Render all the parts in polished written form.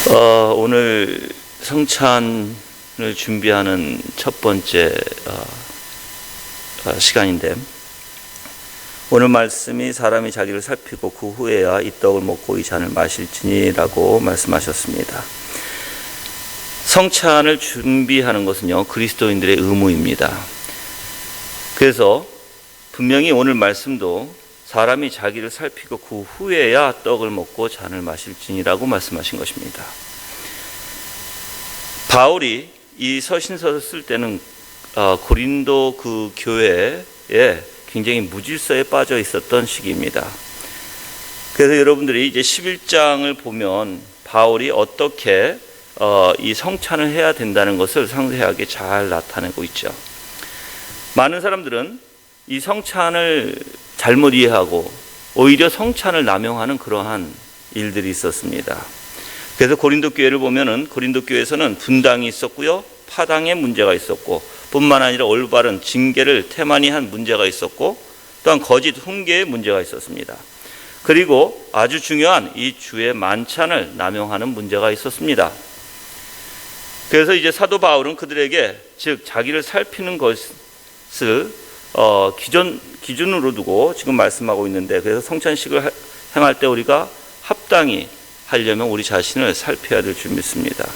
오늘 성찬을 준비하는 첫 번째 시간인데, 오늘 말씀이 사람이 자기를 살피고 그 후에야 이 떡을 먹고 이 잔을 마실지니라고 말씀하셨습니다. 성찬을 준비하는 것은요, 그리스도인들의 의무입니다. 그래서 분명히 오늘 말씀도 사람이 자기를 살피고 그 후에야 떡을 먹고 잔을 마실지니라고 말씀하신 것입니다. 바울이 이 서신서를 쓸 때는 고린도 그 교회에 굉장히 무질서에 빠져 있었던 시기입니다. 그래서 여러분들이 이제 11장을 보면 바울이 어떻게 이 성찬을 해야 된다는 것을 상세하게 잘 나타내고 있죠. 많은 사람들은 이 성찬을 잘못 이해하고 오히려 성찬을 남용하는 그러한 일들이 있었습니다. 그래서 고린도 교회를 보면은 고린도 교회에서는 분당이 있었고요, 파당의 문제가 있었고, 뿐만 아니라 올바른 징계를 태만히 한 문제가 있었고, 또한 거짓 훈계의 문제가 있었습니다. 그리고 아주 중요한 이 주의 만찬을 남용하는 문제가 있었습니다. 그래서 이제 사도 바울은 그들에게, 즉 자기를 살피는 것을 기준으로 두고 지금 말씀하고 있는데, 그래서 성찬식을 행할 때 우리가 합당히 하려면 우리 자신을 살펴야 될 줄 믿습니다.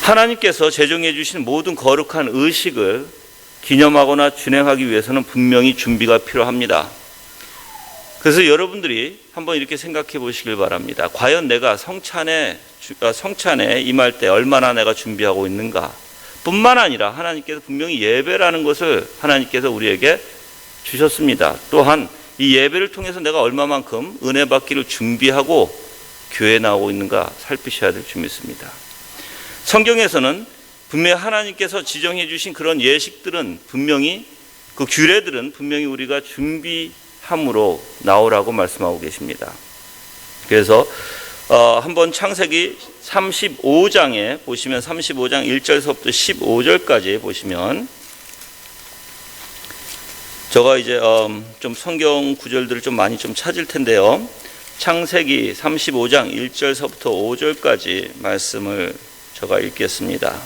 하나님께서 제정해 주신 모든 거룩한 의식을 기념하거나 준행하기 위해서는 분명히 준비가 필요합니다. 그래서 여러분들이 한번 이렇게 생각해 보시길 바랍니다. 과연 내가 성찬에 임할 때 얼마나 내가 준비하고 있는가? 뿐만 아니라 하나님께서 분명히 예배라는 것을 하나님께서 우리에게 주셨습니다. 또한 이 예배를 통해서 내가 얼마만큼 은혜 받기를 준비하고 교회에 나오고 있는가 살피셔야 될 줄 믿습니다. 성경에서는 분명히 하나님께서 지정해 주신 그런 예식들은 분명히, 그 규례들은 분명히 우리가 준비함으로 나오라고 말씀하고 계십니다. 그래서 한번 창세기 35장에 보시면, 35장 1절서부터 15절까지 보시면, 제가 이제 좀 성경 구절들을 좀 많이 좀 찾을 텐데요, 창세기 35장 1절서부터 5절까지 말씀을 제가 읽겠습니다.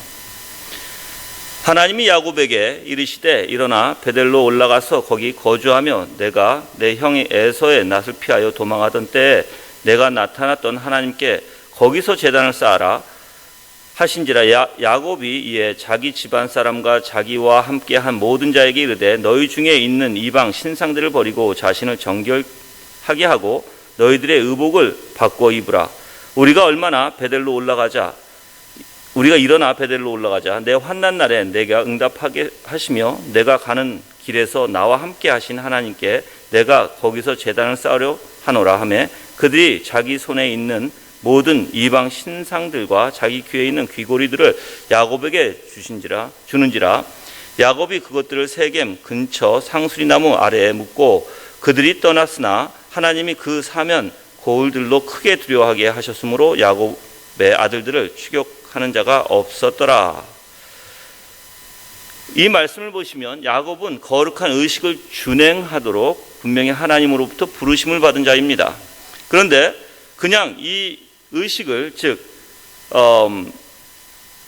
하나님이 야곱에게 이르시되 일어나 베델로 올라가서 거기 거주하며 내가 내 형 에서의 낯을 피하여 도망하던 때에 내가 나타났던 하나님께 거기서 제단을 쌓아라 하신지라. 야곱이 이에 자기 집안 사람과 자기와 함께 한 모든 자에게 이르되 너희 중에 있는 이방 신상들을 버리고 자신을 정결하게 하고 너희들의 의복을 바꿔 입으라. 우리가 일어나 베델로 올라가자. 내 환난 날에 내가 응답하게 하시며 내가 가는 길에서 나와 함께 하신 하나님께 내가 거기서 제단을 쌓으려 하노라 하매, 그들이 자기 손에 있는 모든 이방 신상들과 자기 귀에 있는 귀고리들을 야곱에게 주는지라. 야곱이 그것들을 세겜 근처 상수리나무 아래에 묻고 그들이 떠났으나 하나님이 그 사면 고울들로 크게 두려워하게 하셨으므로 야곱의 아들들을 추격하는 자가 없었더라. 이 말씀을 보시면 야곱은 거룩한 의식을 준행하도록 분명히 하나님으로부터 부르심을 받은 자입니다. 그런데 그냥 이 의식을, 즉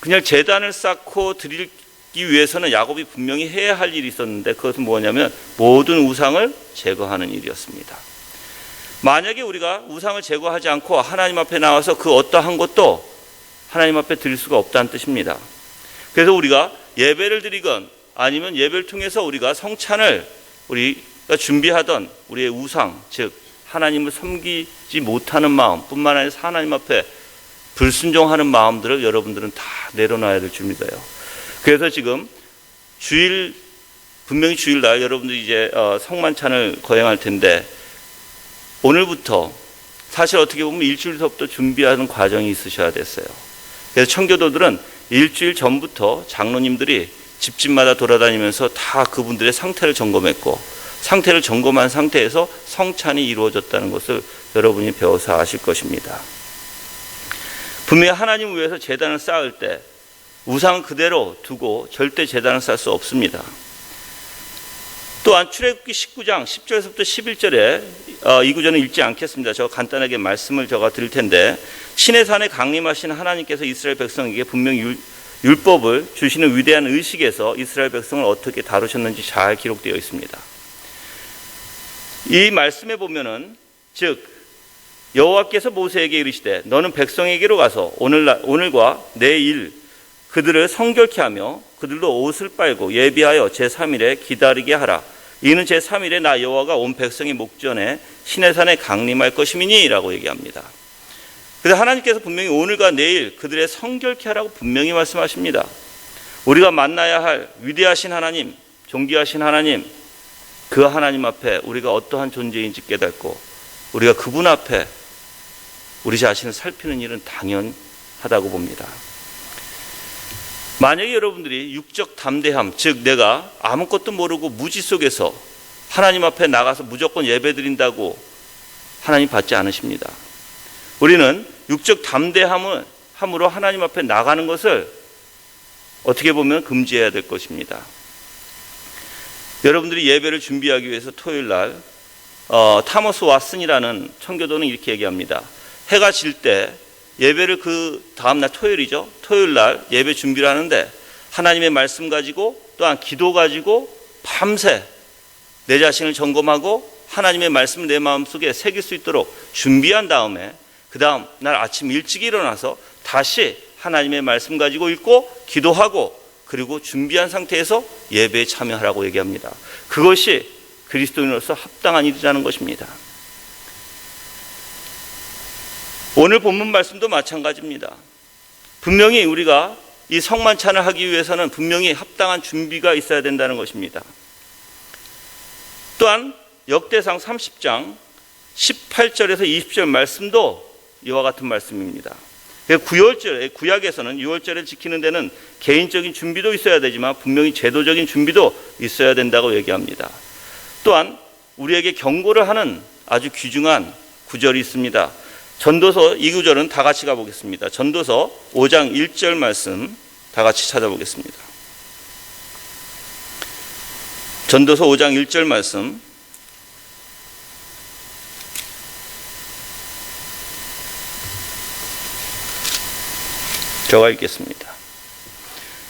그냥 제단을 쌓고 드리기 위해서는 야곱이 분명히 해야 할 일이 있었는데, 그것은 뭐냐면 모든 우상을 제거하는 일이었습니다. 만약에 우리가 우상을 제거하지 않고 하나님 앞에 나와서 그 어떠한 것도 하나님 앞에 드릴 수가 없다는 뜻입니다. 그래서 우리가 예배를 드리건 아니면 예배를 통해서 우리가 성찬을 우리가 준비하던 우리의 우상, 즉 하나님을 섬기지 못하는 마음 뿐만 아니라 하나님 앞에 불순종하는 마음들을 여러분들은 다 내려놔야 될 줄 믿어요. 그래서 지금 분명히 주일날 여러분들이 이제 성만찬을 거행할 텐데, 오늘부터 사실 어떻게 보면 일주일서부터 준비하는 과정이 있으셔야 됐어요. 그래서 청교도들은 일주일 전부터 장로님들이 집집마다 돌아다니면서 다 그분들의 상태를 점검했고, 상태를 점검한 상태에서 성찬이 이루어졌다는 것을 여러분이 배워서 아실 것입니다. 분명히 하나님을 위해서 제단을 쌓을 때 우상은 그대로 두고 절대 제단을 쌓을 수 없습니다. 또한 출애굽기 19장 10절에서부터 11절에 이 구절은 읽지 않겠습니다. 저 간단하게 말씀을 제가 드릴 텐데, 신의 산에 강림하신 하나님께서 이스라엘 백성에게 분명히 율법을 주시는 위대한 의식에서 이스라엘 백성을 어떻게 다루셨는지 잘 기록되어 있습니다. 이 말씀에 보면은, 즉 여호와께서 모세에게 이르시되 너는 백성에게로 가서 오늘과 내일 그들을 성결케 하며 그들도 옷을 빨고 예비하여 제3일에 기다리게 하라. 이는 제3일에 나 여호와가 온 백성의 목전에 신의 산에 강림할 것임이니 라고 얘기합니다. 그래서 하나님께서 분명히 오늘과 내일 그들의 성결케 하라고 분명히 말씀하십니다. 우리가 만나야 할 위대하신 하나님, 존귀하신 하나님, 그 하나님 앞에 우리가 어떠한 존재인지 깨닫고 우리가 그분 앞에 우리 자신을 살피는 일은 당연하다고 봅니다. 만약에 여러분들이 육적 담대함, 즉 내가 아무것도 모르고 무지 속에서 하나님 앞에 나가서 무조건 예배드린다고 하나님 받지 않으십니다. 우리는 육적 담대함으로 하나님 앞에 나가는 것을 어떻게 보면 금지해야 될 것입니다. 여러분들이 예배를 준비하기 위해서 토요일 날 타머스 왓슨이라는 청교도는 이렇게 얘기합니다. 해가 질 때 예배를 그 다음날 토요일이죠. 토요일 날 예배 준비를 하는데 하나님의 말씀 가지고 또한 기도 가지고 밤새 내 자신을 점검하고 하나님의 말씀을 내 마음속에 새길 수 있도록 준비한 다음에 그 다음 날 아침 일찍 일어나서 다시 하나님의 말씀 가지고 읽고 기도하고 그리고 준비한 상태에서 예배에 참여하라고 얘기합니다. 그것이 그리스도인으로서 합당한 일이라는 것입니다. 오늘 본문 말씀도 마찬가지입니다. 분명히 우리가 이 성만찬을 하기 위해서는 분명히 합당한 준비가 있어야 된다는 것입니다. 또한 역대상 30장 18절에서 20절 말씀도 이와 같은 말씀입니다. 구약에서는 6월절을 지키는 데는 개인적인 준비도 있어야 되지만 분명히 제도적인 준비도 있어야 된다고 얘기합니다. 또한 우리에게 경고를 하는 아주 귀중한 구절이 있습니다. 전도서 이 구절은 다 같이 가보겠습니다. 전도서 5장 1절 말씀 다 같이 찾아보겠습니다. 전도서 5장 1절 말씀 제가 읽겠습니다.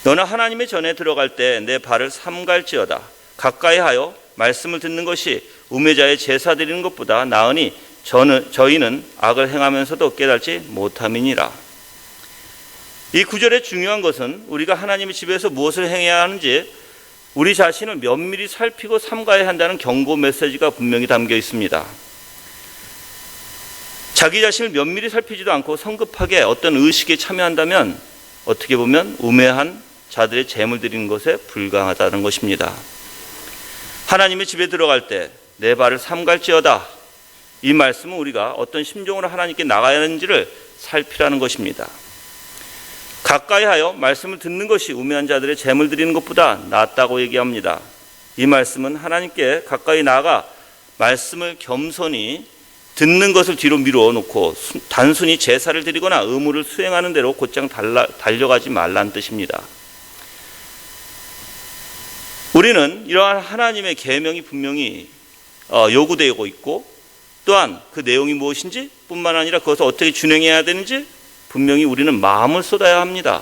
너는 하나님의 전에 들어갈 때 내 발을 삼갈지어다. 가까이 하여 말씀을 듣는 것이 우매자의 제사 드리는 것보다 나으니 저희는 악을 행하면서도 깨달지 못함이니라. 이 구절의 중요한 것은 우리가 하나님의 집에서 무엇을 행해야 하는지 우리 자신을 면밀히 살피고 삼가야 한다는 경고 메시지가 분명히 담겨 있습니다. 자기 자신을 면밀히 살피지도 않고 성급하게 어떤 의식에 참여한다면 어떻게 보면 우매한 자들의 재물 드리는 것에 불과하다는 것입니다. 하나님의 집에 들어갈 때 내 발을 삼갈지어다. 이 말씀은 우리가 어떤 심정으로 하나님께 나가야 하는지를 살피라는 것입니다. 가까이 하여 말씀을 듣는 것이 우매한 자들의 재물 드리는 것보다 낫다고 얘기합니다. 이 말씀은 하나님께 가까이 나아가 말씀을 겸손히 듣는 것을 뒤로 미뤄놓고 단순히 제사를 드리거나 의무를 수행하는 대로 곧장 달려가지 말라는 뜻입니다. 우리는 이러한 하나님의 계명이 분명히 요구되고 있고 또한 그 내용이 무엇인지 뿐만 아니라 그것을 어떻게 준행해야 되는지 분명히 우리는 마음을 쏟아야 합니다.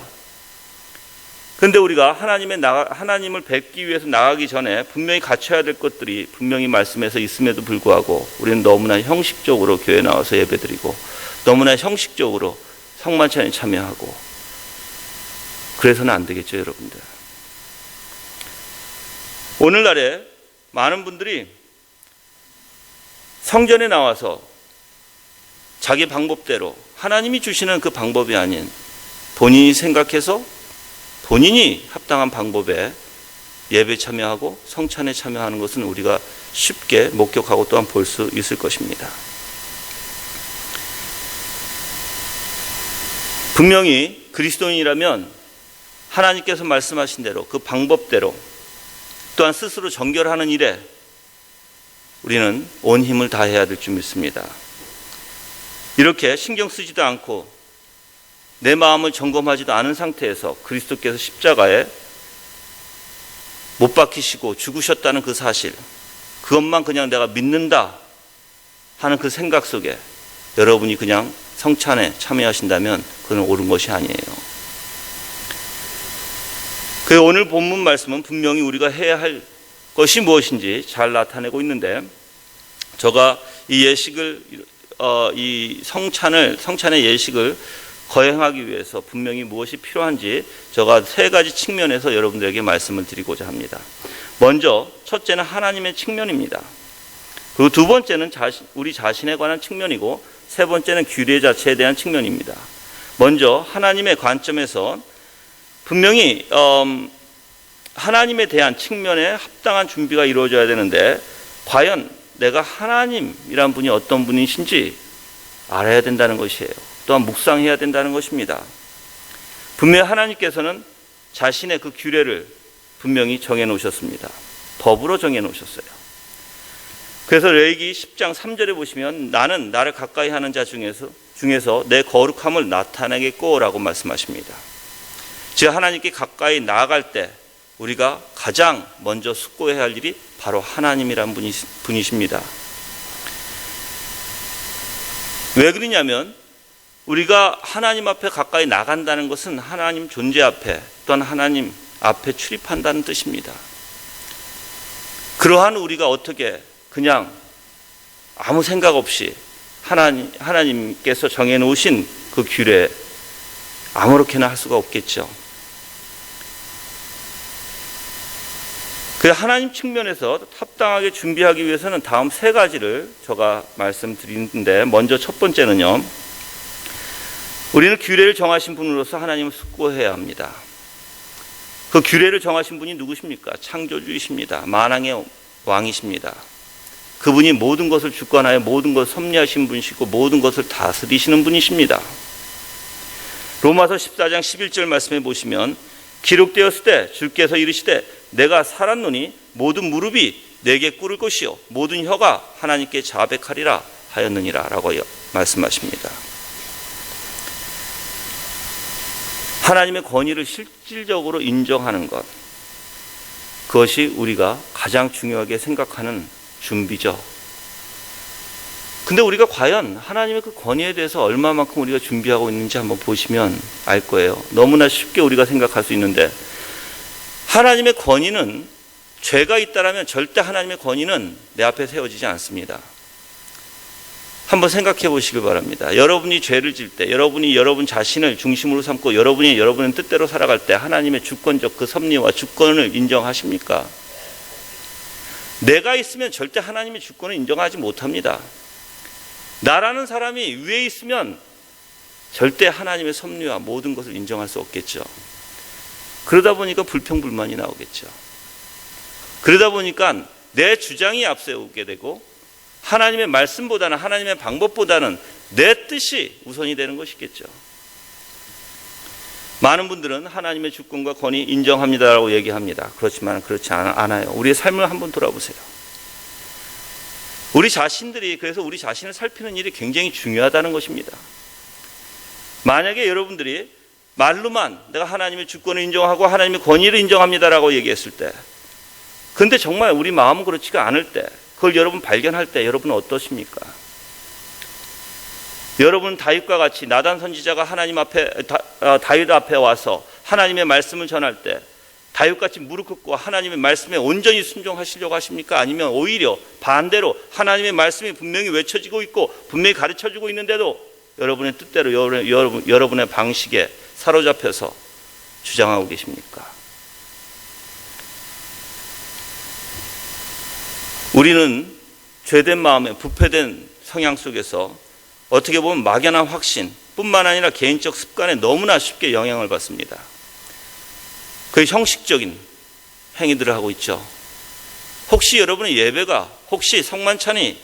그런데 우리가 하나님을 뵙기 위해서 나가기 전에 분명히 갖춰야 될 것들이 분명히 말씀에서 있음에도 불구하고 우리는 너무나 형식적으로 교회에 나와서 예배드리고 너무나 형식적으로 성만찬에 참여하고 그래서는 안 되겠죠, 여러분들. 오늘날에 많은 분들이 성전에 나와서 자기 방법대로 하나님이 주시는 그 방법이 아닌 본인이 생각해서 본인이 합당한 방법에 예배에 참여하고 성찬에 참여하는 것은 우리가 쉽게 목격하고 또한 볼 수 있을 것입니다. 분명히 그리스도인이라면 하나님께서 말씀하신 대로 그 방법대로 또한 스스로 정결하는 일에 우리는 온 힘을 다해야 될 줄 믿습니다. 이렇게 신경 쓰지도 않고 내 마음을 점검하지도 않은 상태에서 그리스도께서 십자가에 못 박히시고 죽으셨다는 그 사실, 그것만 그냥 내가 믿는다 하는 그 생각 속에 여러분이 그냥 성찬에 참여하신다면 그건 옳은 것이 아니에요. 그 오늘 본문 말씀은 분명히 우리가 해야 할 것이 무엇인지 잘 나타내고 있는데, 제가 이 예식을 이 성찬의 예식을 거행하기 위해서 분명히 무엇이 필요한지 제가 세 가지 측면에서 여러분들에게 말씀을 드리고자 합니다. 먼저 첫째는 하나님의 측면입니다. 그리고 두 번째는 우리 자신에 관한 측면이고, 세 번째는 규례 자체에 대한 측면입니다. 먼저 하나님의 관점에서 분명히 하나님에 대한 측면에 합당한 준비가 이루어져야 되는데, 과연 내가 하나님이란 분이 어떤 분이신지 알아야 된다는 것이에요. 또한 묵상해야 된다는 것입니다. 분명히 하나님께서는 자신의 그 규례를 분명히 정해놓으셨습니다. 법으로 정해놓으셨어요. 그래서 레위기 10장 3절에 보시면 나는 나를 가까이 하는 자 중에서 내 거룩함을 나타내겠고 라고 말씀하십니다. 즉 하나님께 가까이 나아갈 때 우리가 가장 먼저 숙고해야 할 일이 바로 하나님이란 분이십니다. 왜 그러냐면 우리가 하나님 앞에 가까이 나간다는 것은 하나님 존재 앞에, 또한 하나님 앞에 출입한다는 뜻입니다. 그러한 우리가 어떻게 그냥 아무 생각 없이 하나님께서 정해놓으신 그 규례 아무렇게나 할 수가 없겠죠. 그 하나님 측면에서 합당하게 준비하기 위해서는 다음 세 가지를 제가 말씀드리는데, 먼저 첫 번째는요, 우리는 규례를 정하신 분으로서 하나님을 숙고해야 합니다. 그 규례를 정하신 분이 누구십니까? 창조주이십니다. 만왕의 왕이십니다. 그분이 모든 것을 주관하여 모든 것을 섭리하신 분이시고 모든 것을 다스리시는 분이십니다. 로마서 14장 11절 말씀해 보시면 기록되었을 때 주께서 이르시되 내가 살았노니 모든 무릎이 내게 꿇을 것이요 모든 혀가 하나님께 자백하리라 하였느니라 라고 말씀하십니다. 하나님의 권위를 실질적으로 인정하는 것, 그것이 우리가 가장 중요하게 생각하는 준비죠. 근데 우리가 과연 하나님의 그 권위에 대해서 얼마만큼 우리가 준비하고 있는지 한번 보시면 알 거예요. 너무나 쉽게 우리가 생각할 수 있는데, 하나님의 권위는 죄가 있다라면 절대 하나님의 권위는 내 앞에 세워지지 않습니다. 한번 생각해 보시길 바랍니다. 여러분이 죄를 질 때, 여러분이 여러분 자신을 중심으로 삼고 여러분이 여러분의 뜻대로 살아갈 때 하나님의 주권적 그 섭리와 주권을 인정하십니까? 내가 있으면 절대 하나님의 주권을 인정하지 못합니다. 나라는 사람이 위에 있으면 절대 하나님의 섭리와 모든 것을 인정할 수 없겠죠. 그러다 보니까 불평불만이 나오겠죠. 그러다 보니까 내 주장이 앞세우게 되고 하나님의 말씀보다는, 하나님의 방법보다는 내 뜻이 우선이 되는 것이겠죠. 많은 분들은 하나님의 주권과 권위 인정합니다라고 얘기합니다. 그렇지만 그렇지 않아요. 우리의 삶을 한번 돌아보세요. 우리 자신들이, 그래서 우리 자신을 살피는 일이 굉장히 중요하다는 것입니다. 만약에 여러분들이 말로만 내가 하나님의 주권을 인정하고 하나님의 권위를 인정합니다라고 얘기했을 때, 근데 정말 우리 마음은 그렇지가 않을 때, 그걸 여러분 발견할 때 여러분은 어떠십니까? 여러분 다윗과 같이 나단 선지자가 하나님 앞에, 다윗 앞에 와서 하나님의 말씀을 전할 때 다윗같이 무릎 꿇고 하나님의 말씀에 온전히 순종하시려고 하십니까? 아니면 오히려 반대로 하나님의 말씀이 분명히 외쳐지고 있고 분명히 가르쳐주고 있는데도 여러분의 뜻대로 여러분의 방식에 사로잡혀서 주장하고 계십니까? 우리는 죄된 마음에 부패된 성향 속에서 어떻게 보면 막연한 확신 뿐만 아니라 개인적 습관에 너무나 쉽게 영향을 받습니다. 그 형식적인 행위들을 하고 있죠. 혹시 여러분의 예배가, 혹시 성만찬이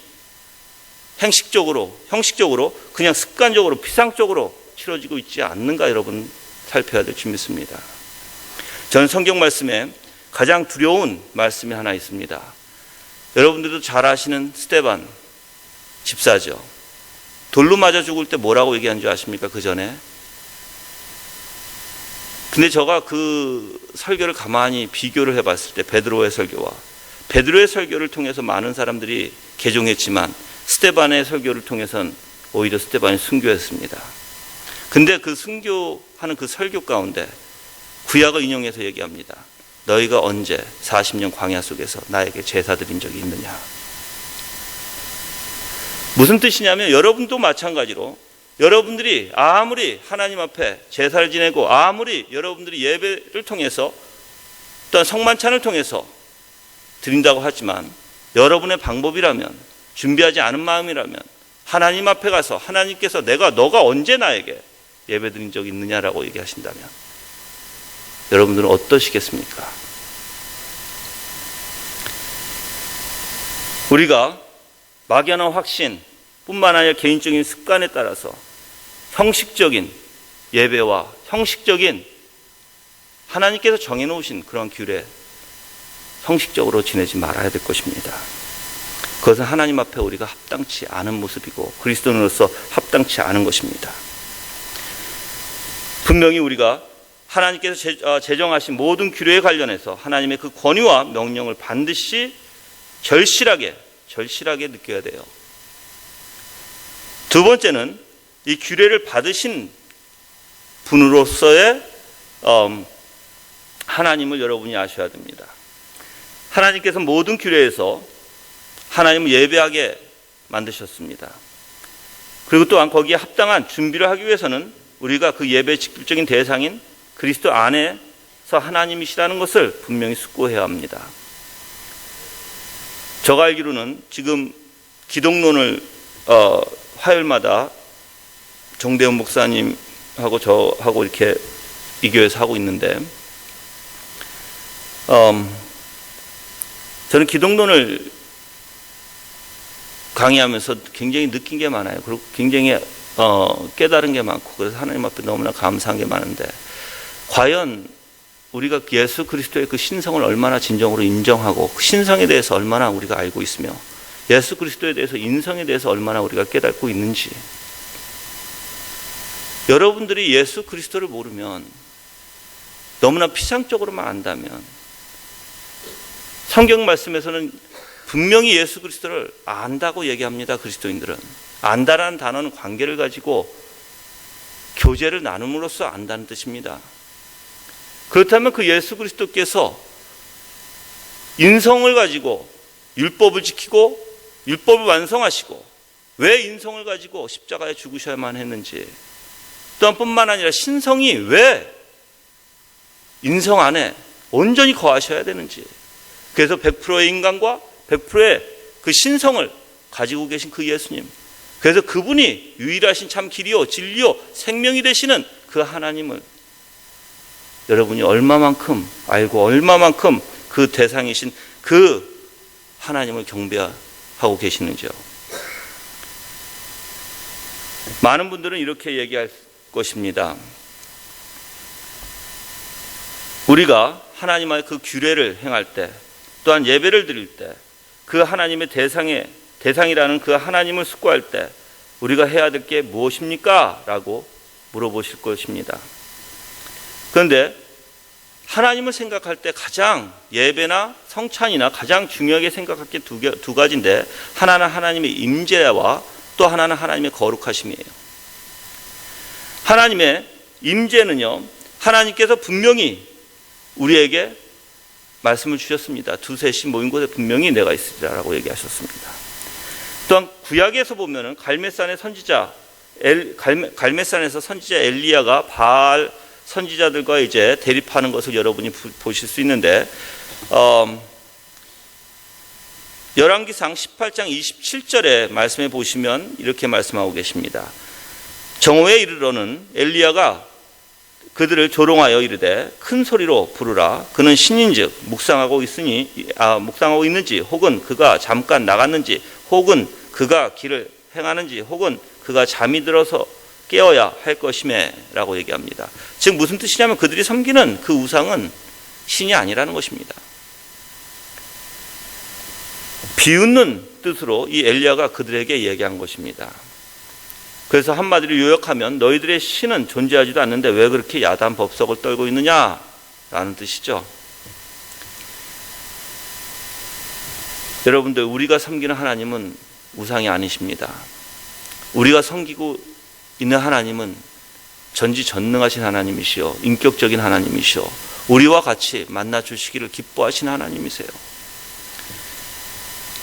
형식적으로 그냥 습관적으로 피상적으로 치러지고 있지 않는가 여러분 살펴야 될 줄 믿습니다. 저는 성경 말씀에 가장 두려운 말씀이 하나 있습니다. 여러분들도 잘 아시는 스데반 집사죠. 돌로 맞아 죽을 때 뭐라고 얘기한 줄 아십니까? 그 전에. 근데 제가 그 설교를 가만히 비교를 해봤을 때 베드로의 설교를 통해서 많은 사람들이 개종했지만 스데반의 설교를 통해서는 오히려 스데반이 순교했습니다. 근데 그 순교하는 그 설교 가운데 구약을 인용해서 얘기합니다. 너희가 언제 40년 광야 속에서 나에게 제사 드린 적이 있느냐. 무슨 뜻이냐면 여러분도 마찬가지로 여러분들이 아무리 하나님 앞에 제사를 지내고 아무리 여러분들이 예배를 통해서 또한 성만찬을 통해서 드린다고 하지만 여러분의 방법이라면 준비하지 않은 마음이라면 하나님 앞에 가서 하나님께서 너가 언제 나에게 예배 드린 적이 있느냐라고 얘기하신다면 여러분들은 어떠시겠습니까? 우리가 막연한 확신 뿐만 아니라 개인적인 습관에 따라서 형식적인 예배와 형식적인 하나님께서 정해놓으신 그런 규례 형식적으로 지내지 말아야 될 것입니다. 그것은 하나님 앞에 우리가 합당치 않은 모습이고 그리스도인으로서 합당치 않은 것입니다. 분명히 우리가 하나님께서 제정하신 모든 규례에 관련해서 하나님의 그 권위와 명령을 반드시 절실하게 느껴야 돼요. 두 번째는 이 규례를 받으신 분으로서의 하나님을 여러분이 아셔야 됩니다. 하나님께서 모든 규례에서 하나님을 예배하게 만드셨습니다. 그리고 또한 거기에 합당한 준비를 하기 위해서는 우리가 그 예배의 직접적인 대상인 그리스도 안에서 하나님이시라는 것을 분명히 숙고해야 합니다. 제가 알기로는 지금 기독론을 화요일마다 정대훈 목사님하고 저하고 이렇게 이 교회에서 하고 있는데 저는 기독론을 강의하면서 굉장히 느낀 게 많아요. 그리고 굉장히 깨달은 게 많고 그래서 하나님 앞에 너무나 감사한 게 많은데 과연 우리가 예수 그리스도의 그 신성을 얼마나 진정으로 인정하고 그 신성에 대해서 얼마나 우리가 알고 있으며 예수 그리스도에 대해서 인성에 대해서 얼마나 우리가 깨닫고 있는지 여러분들이 예수 그리스도를 모르면 너무나 피상적으로만 안다면 성경 말씀에서는 분명히 예수 그리스도를 안다고 얘기합니다. 그리스도인들은 안다라는 단어는 관계를 가지고 교제를 나눔으로써 안다는 뜻입니다. 그렇다면 그 예수 그리스도께서 인성을 가지고 율법을 지키고 율법을 완성하시고 왜 인성을 가지고 십자가에 죽으셔야만 했는지 또한 뿐만 아니라 신성이 왜 인성 안에 온전히 거하셔야 되는지 그래서 100%의 인간과 100%의 그 신성을 가지고 계신 그 예수님 그래서 그분이 유일하신 참 길이요 진리요 생명이 되시는 그 하나님을 여러분이 얼마만큼 알고 얼마만큼 그 대상이신 그 하나님을 경배하고 계시는지요. 많은 분들은 이렇게 얘기할 것입니다. 우리가 하나님의 그 규례를 행할 때 또한 예배를 드릴 때 그 하나님의 대상이라는 그 하나님을 숙고할 때 우리가 해야 될 게 무엇입니까? 라고 물어보실 것입니다. 그런데 하나님을 생각할 때 가장 예배나 성찬이나 가장 중요하게 생각할 게 두 가지인데 하나는 하나님의 임재와 또 하나는 하나님의 거룩하심이에요. 하나님의 임재는요, 하나님께서 분명히 우리에게 말씀을 주셨습니다. 두셋이 모인 곳에 분명히 내가 있으리라고 얘기하셨습니다. 또한 구약에서 보면은 갈멜산에서 선지자 엘리야가 바알 선지자들과 이제 대립하는 것을 여러분이 보실 수 있는데 열왕기상 18장 27절의 말씀에 보시면 이렇게 말씀하고 계십니다. 정오에 이르러는 엘리야가 그들을 조롱하여 이르되 큰 소리로 부르라. 그는 신인즉 묵상하고 있는지 혹은 그가 잠깐 나갔는지 혹은 그가 길을 행하는지 혹은 그가 잠이 들어서 깨어야 할 것이며 라고 얘기합니다. 즉 무슨 뜻이냐면 그들이 섬기는 그 우상은 신이 아니라는 것입니다. 비웃는 뜻으로 이 엘리야가 그들에게 얘기한 것입니다. 그래서 한마디로 요약하면 너희들의 신은 존재하지도 않는데 왜 그렇게 야단 법석을 떨고 있느냐라는 뜻이죠. 여러분들 우리가 섬기는 하나님은 우상이 아니십니다. 우리가 섬기고 있는 하나님은 전지전능하신 하나님이시요, 인격적인 하나님이시요, 우리와 같이 만나 주시기를 기뻐하신 하나님이세요.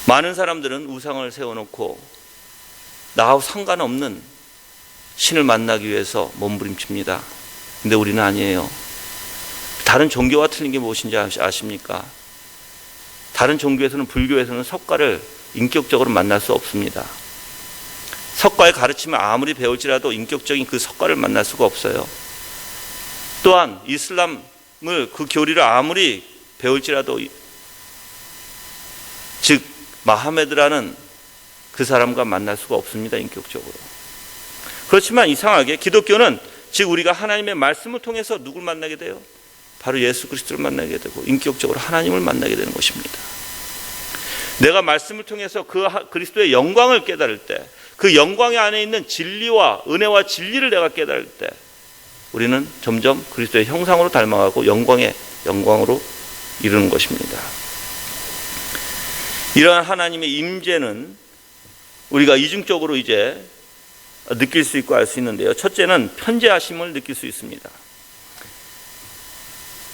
많은 사람들은 우상을 세워놓고 나하고 상관없는 신을 만나기 위해서 몸부림칩니다. 근데 우리는 아니에요. 다른 종교와 틀린 게 무엇인지 아십니까? 다른 종교에서는, 불교에서는 석가를 인격적으로 만날 수 없습니다. 석가의 가르침을 아무리 배울지라도 인격적인 그 석가를 만날 수가 없어요. 또한 이슬람을, 그 교리를 아무리 배울지라도, 즉 마하메드라는 그 사람과 만날 수가 없습니다, 인격적으로. 그렇지만 이상하게 기독교는, 즉 우리가 하나님의 말씀을 통해서 누굴 만나게 돼요? 바로 예수 그리스도를 만나게 되고 인격적으로 하나님을 만나게 되는 것입니다. 내가 말씀을 통해서 그 그리스도의 영광을 깨달을 때, 그 영광의 안에 있는 진리와 은혜와 진리를 내가 깨달을 때, 우리는 점점 그리스도의 형상으로 닮아가고 영광의 영광으로 이르는 것입니다. 이러한 하나님의 임재는 우리가 이중적으로 이제 느낄 수 있고 알 수 있는데요. 첫째는 편재하심을 느낄 수 있습니다.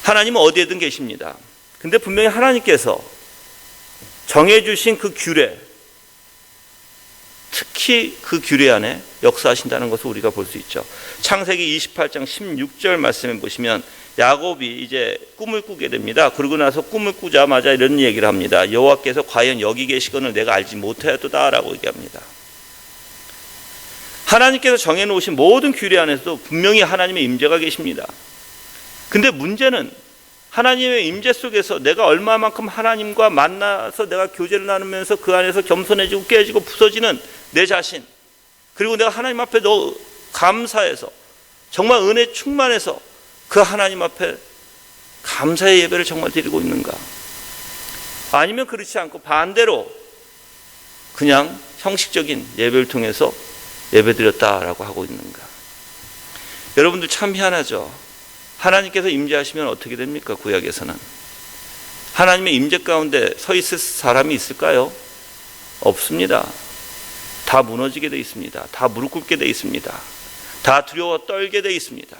하나님은 어디에든 계십니다. 근데 분명히 하나님께서 정해주신 그 규례, 특히 그 규례 안에 역사하신다는 것을 우리가 볼 수 있죠. 창세기 28장 16절 말씀에 보시면 야곱이 이제 꿈을 꾸게 됩니다. 그러고 나서 꿈을 꾸자마자 이런 얘기를 합니다. 여호와께서 과연 여기 계시거늘 내가 알지 못하였도다 라고 얘기합니다. 하나님께서 정해놓으신 모든 규례 안에서도 분명히 하나님의 임재가 계십니다. 근데 문제는 하나님의 임재 속에서 내가 얼마만큼 하나님과 만나서 내가 교제를 나누면서 그 안에서 겸손해지고 깨지고 부서지는 내 자신, 그리고 내가 하나님 앞에 감사해서 정말 은혜 충만해서 그 하나님 앞에 감사의 예배를 정말 드리고 있는가? 아니면 그렇지 않고 반대로 그냥 형식적인 예배를 통해서 예배드렸다라고 하고 있는가? 여러분들 참 희한하죠. 하나님께서 임재하시면 어떻게 됩니까? 구약에서는 하나님의 임재 가운데 서 있을 사람이 있을까요? 없습니다. 다 무너지게 돼 있습니다. 다 무릎 꿇게 돼 있습니다. 다 두려워 떨게 돼 있습니다.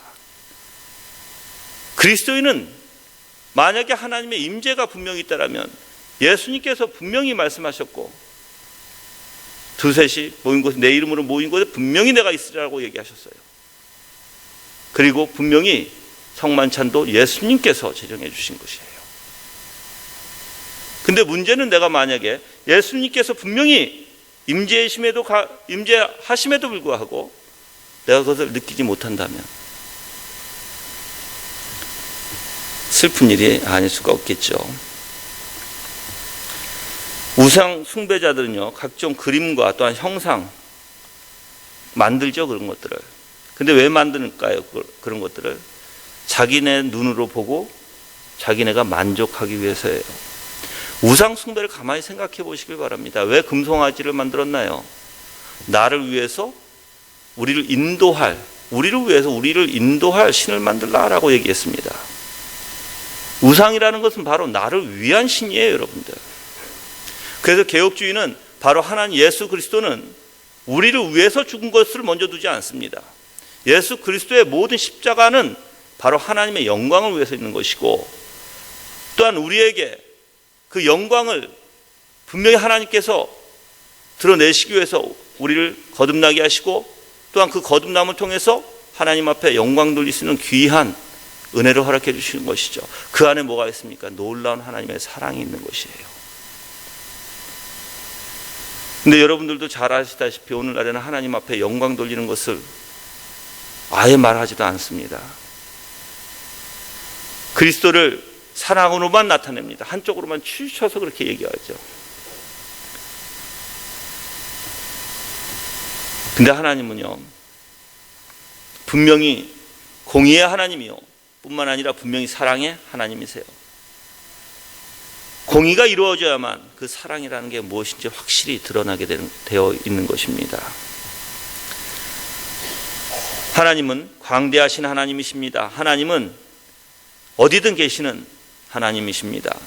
그리스도인은 만약에 하나님의 임재가 분명히 있다라면 예수님께서 분명히 말씀하셨고, 두셋이 모인 곳에, 내 이름으로 모인 곳에 분명히 내가 있으리라고 얘기하셨어요. 그리고 분명히 성만찬도 예수님께서 제정해 주신 것이에요. 근데 문제는 내가 만약에 예수님께서 분명히 임재하심에도 불구하고 내가 그것을 느끼지 못한다면 슬픈 일이 아닐 수가 없겠죠. 우상 숭배자들은요, 각종 그림과 또한 형상 만들죠, 그런 것들을. 근데 왜 만드는가요, 그런 것들을? 자기네 눈으로 보고 자기네가 만족하기 위해서예요. 우상 숭배를 가만히 생각해 보시길 바랍니다. 왜 금송아지를 만들었나요? 나를 위해서 우리를 인도할 신을 만들라라고 얘기했습니다. 우상이라는 것은 바로 나를 위한 신이에요, 여러분들. 그래서 개혁주의는 바로 하나님 예수 그리스도는 우리를 위해서 죽은 것을 먼저 두지 않습니다. 예수 그리스도의 모든 십자가는 바로 하나님의 영광을 위해서 있는 것이고, 또한 우리에게 그 영광을 분명히 하나님께서 드러내시기 위해서 우리를 거듭나게 하시고, 또한 그 거듭남을 통해서 하나님 앞에 영광 돌릴 수 있는 귀한 은혜를 허락해 주시는 것이죠. 그 안에 뭐가 있습니까? 놀라운 하나님의 사랑이 있는 것이에요. 근데 여러분들도 잘 아시다시피 오늘날에는 하나님 앞에 영광 돌리는 것을 아예 말하지도 않습니다. 그리스도를 사랑으로만 나타냅니다. 한쪽으로만 치우쳐서 그렇게 얘기하죠. 근데 하나님은요, 분명히 공의의 하나님이요, 뿐만 아니라 분명히 사랑의 하나님이세요. 공의가 이루어져야만 그 사랑이라는 게 무엇인지 확실히 드러나게 되어 있는 것입니다. 하나님은 광대하신 하나님이십니다. 하나님은 어디든 계시는 하나님이십니다.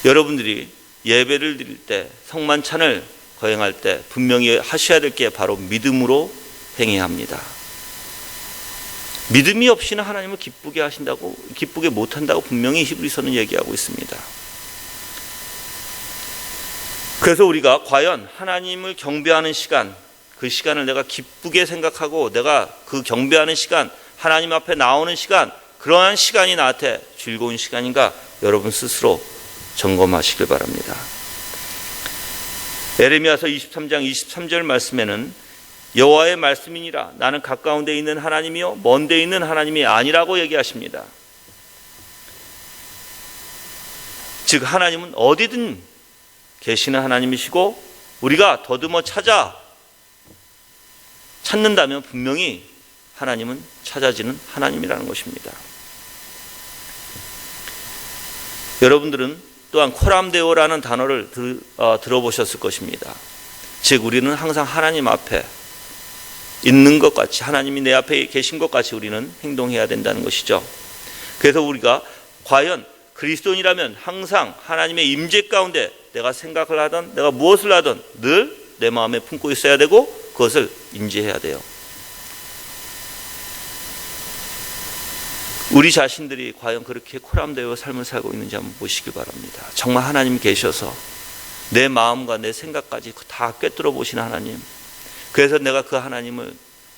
여러분들이 예배를 드릴 때, 성만찬을 거행할 때 분명히 하셔야 될 게 바로 믿음으로 행해야 합니다. 믿음이 없이는 하나님을 기쁘게 못한다고 분명히 히브리서는 얘기하고 있습니다. 그래서 우리가 과연 하나님을 경배하는 시간, 그 시간을 내가 기쁘게 생각하고 내가 그 경배하는 시간, 하나님 앞에 나오는 시간, 그러한 시간이 나한테 즐거운 시간인가 여러분 스스로 점검하시길 바랍니다. 에레미야서 23장 23절 말씀에는 여호와의 말씀이니라 나는 가까운 데 있는 하나님이요 먼 데 있는 하나님이 아니라고 얘기하십니다. 즉 하나님은 어디든 계시는 하나님이시고 우리가 더듬어 찾는다면 분명히 하나님은 찾아지는 하나님이라는 것입니다. 여러분들은 또한 코람데오라는 단어를 들어보셨을 것입니다. 즉 우리는 항상 하나님 앞에 있는 것 같이, 하나님이 내 앞에 계신 것 같이 우리는 행동해야 된다는 것이죠. 그래서 우리가 과연 그리스도인이라면 항상 하나님의 임재 가운데 내가 생각을 하든 내가 무엇을 하든 늘 내 마음에 품고 있어야 되고 그것을 인지해야 돼요. 우리 자신들이 과연 그렇게 코람데오 삶을 살고 있는지 한번 보시기 바랍니다. 정말 하나님 계셔서 내 마음과 내 생각까지 다 꿰뚫어 보시는 하나님, 그래서 내가 그 하나님을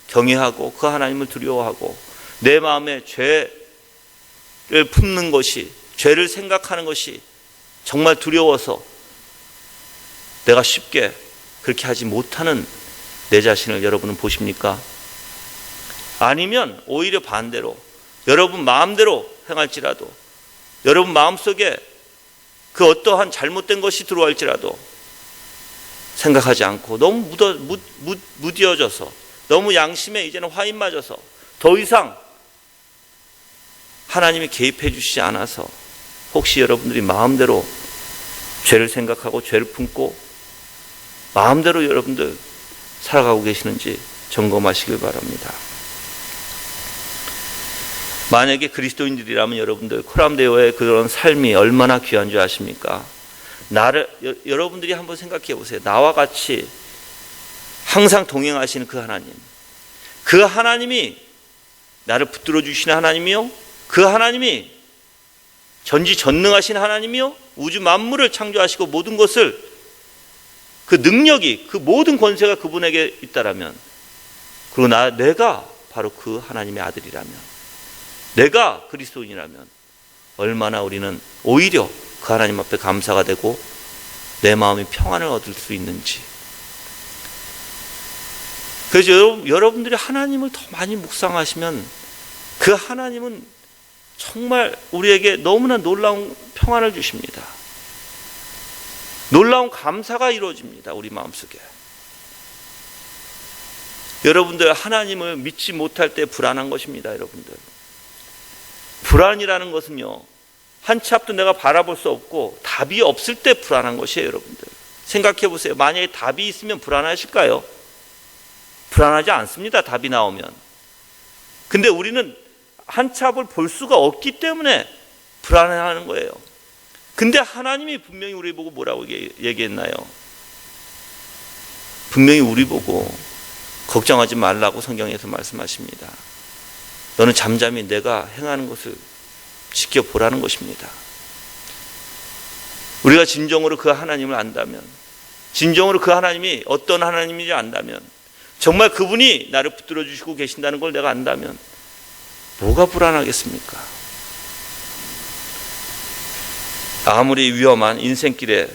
경외하고 그 하나님을 두려워하고 내 마음에 죄를 품는 것이, 죄를 생각하는 것이 정말 두려워서 내가 쉽게 그렇게 하지 못하는 내 자신을 여러분은 보십니까? 아니면 오히려 반대로 여러분 마음대로 행할지라도, 여러분 마음속에 그 어떠한 잘못된 것이 들어갈지라도 생각하지 않고 너무 무뎌져서 너무 양심에 이제는 화인 맞아서 더 이상 하나님이 개입해 주시지 않아서 혹시 여러분들이 마음대로 죄를 생각하고 죄를 품고 마음대로 여러분들 살아가고 계시는지 점검하시길 바랍니다. 만약에 그리스도인들이라면 여러분들 코람데오의 그런 삶이 얼마나 귀한 줄 아십니까? 여러분들이 한번 생각해 보세요. 나와 같이 항상 동행하시는 그 하나님, 그 하나님이 나를 붙들어 주시는 하나님이요, 그 하나님이 전지전능하신 하나님이요, 우주 만물을 창조하시고 모든 것을 그 능력이, 그 모든 권세가 그분에게 있다라면, 그리고 내가 바로 그 하나님의 아들이라면, 내가 그리스도인이라면 얼마나 우리는 오히려 그 하나님 앞에 감사가 되고 내 마음이 평안을 얻을 수 있는지. 그래서 여러분들이 하나님을 더 많이 묵상하시면 그 하나님은 정말 우리에게 너무나 놀라운 평안을 주십니다. 놀라운 감사가 이루어집니다. 우리 마음속에. 여러분들 하나님을 믿지 못할 때 불안한 것입니다. 여러분들 불안이라는 것은요, 한치 앞도 내가 바라볼 수 없고 답이 없을 때 불안한 것이에요. 여러분들 생각해 보세요. 만약에 답이 있으면 불안하실까요? 불안하지 않습니다. 답이 나오면. 근데 우리는 한치 앞을 볼 수가 없기 때문에 불안해하는 거예요. 근데 하나님이 분명히 우리 보고 뭐라고 얘기했나요? 분명히 우리 보고 걱정하지 말라고 성경에서 말씀하십니다. 너는 잠잠히 내가 행하는 것을 지켜보라는 것입니다. 우리가 진정으로 그 하나님을 안다면, 진정으로 그 하나님이 어떤 하나님인지 안다면, 정말 그분이 나를 붙들어 주시고 계신다는 걸 내가 안다면 뭐가 불안하겠습니까? 아무리 위험한 인생길에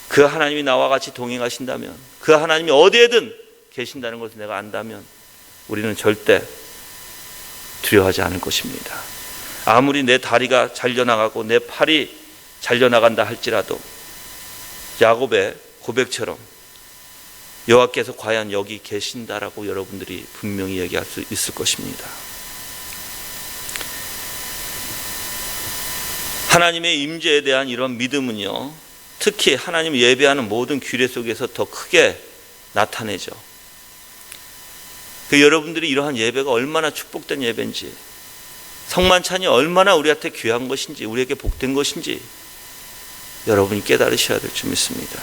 그 하나님이 나와 같이 동행하신다면, 그 하나님이 어디에든 계신다는 것을 내가 안다면 우리는 절대 두려워하지 않을 것입니다. 아무리 내 다리가 잘려나가고 내 팔이 잘려나간다 할지라도 야곱의 고백처럼 여호와께서 과연 여기 계신다라고 여러분들이 분명히 얘기할 수 있을 것입니다. 하나님의 임재에 대한 이런 믿음은요, 특히 하나님 예배하는 모든 규례 속에서 더 크게 나타내죠. 여러분들이 이러한 예배가 얼마나 축복된 예배인지, 성만찬이 얼마나 우리한테 귀한 것인지, 우리에게 복된 것인지 여러분이 깨달으셔야 될 줄 믿습니다.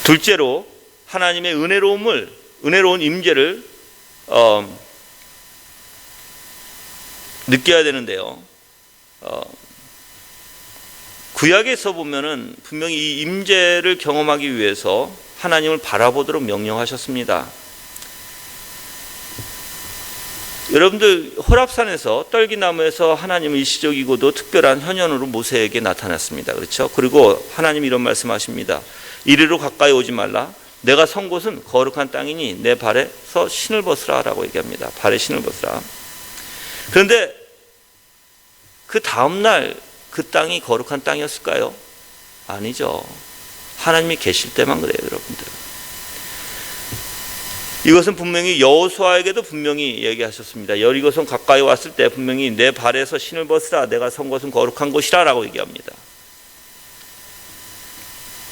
둘째로 하나님의 은혜로운 임재를 느껴야 되는데요. 구약에서 보면은 분명히 이 임재를 경험하기 위해서 하나님을 바라보도록 명령하셨습니다. 여러분들 호랍산에서 떨기나무에서 하나님은 일시적이고도 특별한 현현으로 모세에게 나타났습니다. 그렇죠? 그리고 하나님 이런 말씀하십니다. 이리로 가까이 오지 말라. 내가 선 곳은 거룩한 땅이니 내 발에서 신을 벗으라 라고 얘기합니다. 발에 신을 벗으라. 그런데 그 다음날 그 땅이 거룩한 땅이었을까요? 아니죠. 하나님이 계실 때만 그래요, 여러분들. 이것은 분명히 여호수아에게도 분명히 얘기하셨습니다. 여리고성 가까이 왔을 때 분명히 내 발에서 신을 벗으라. 내가 선 곳은 거룩한 곳이라 라고 얘기합니다.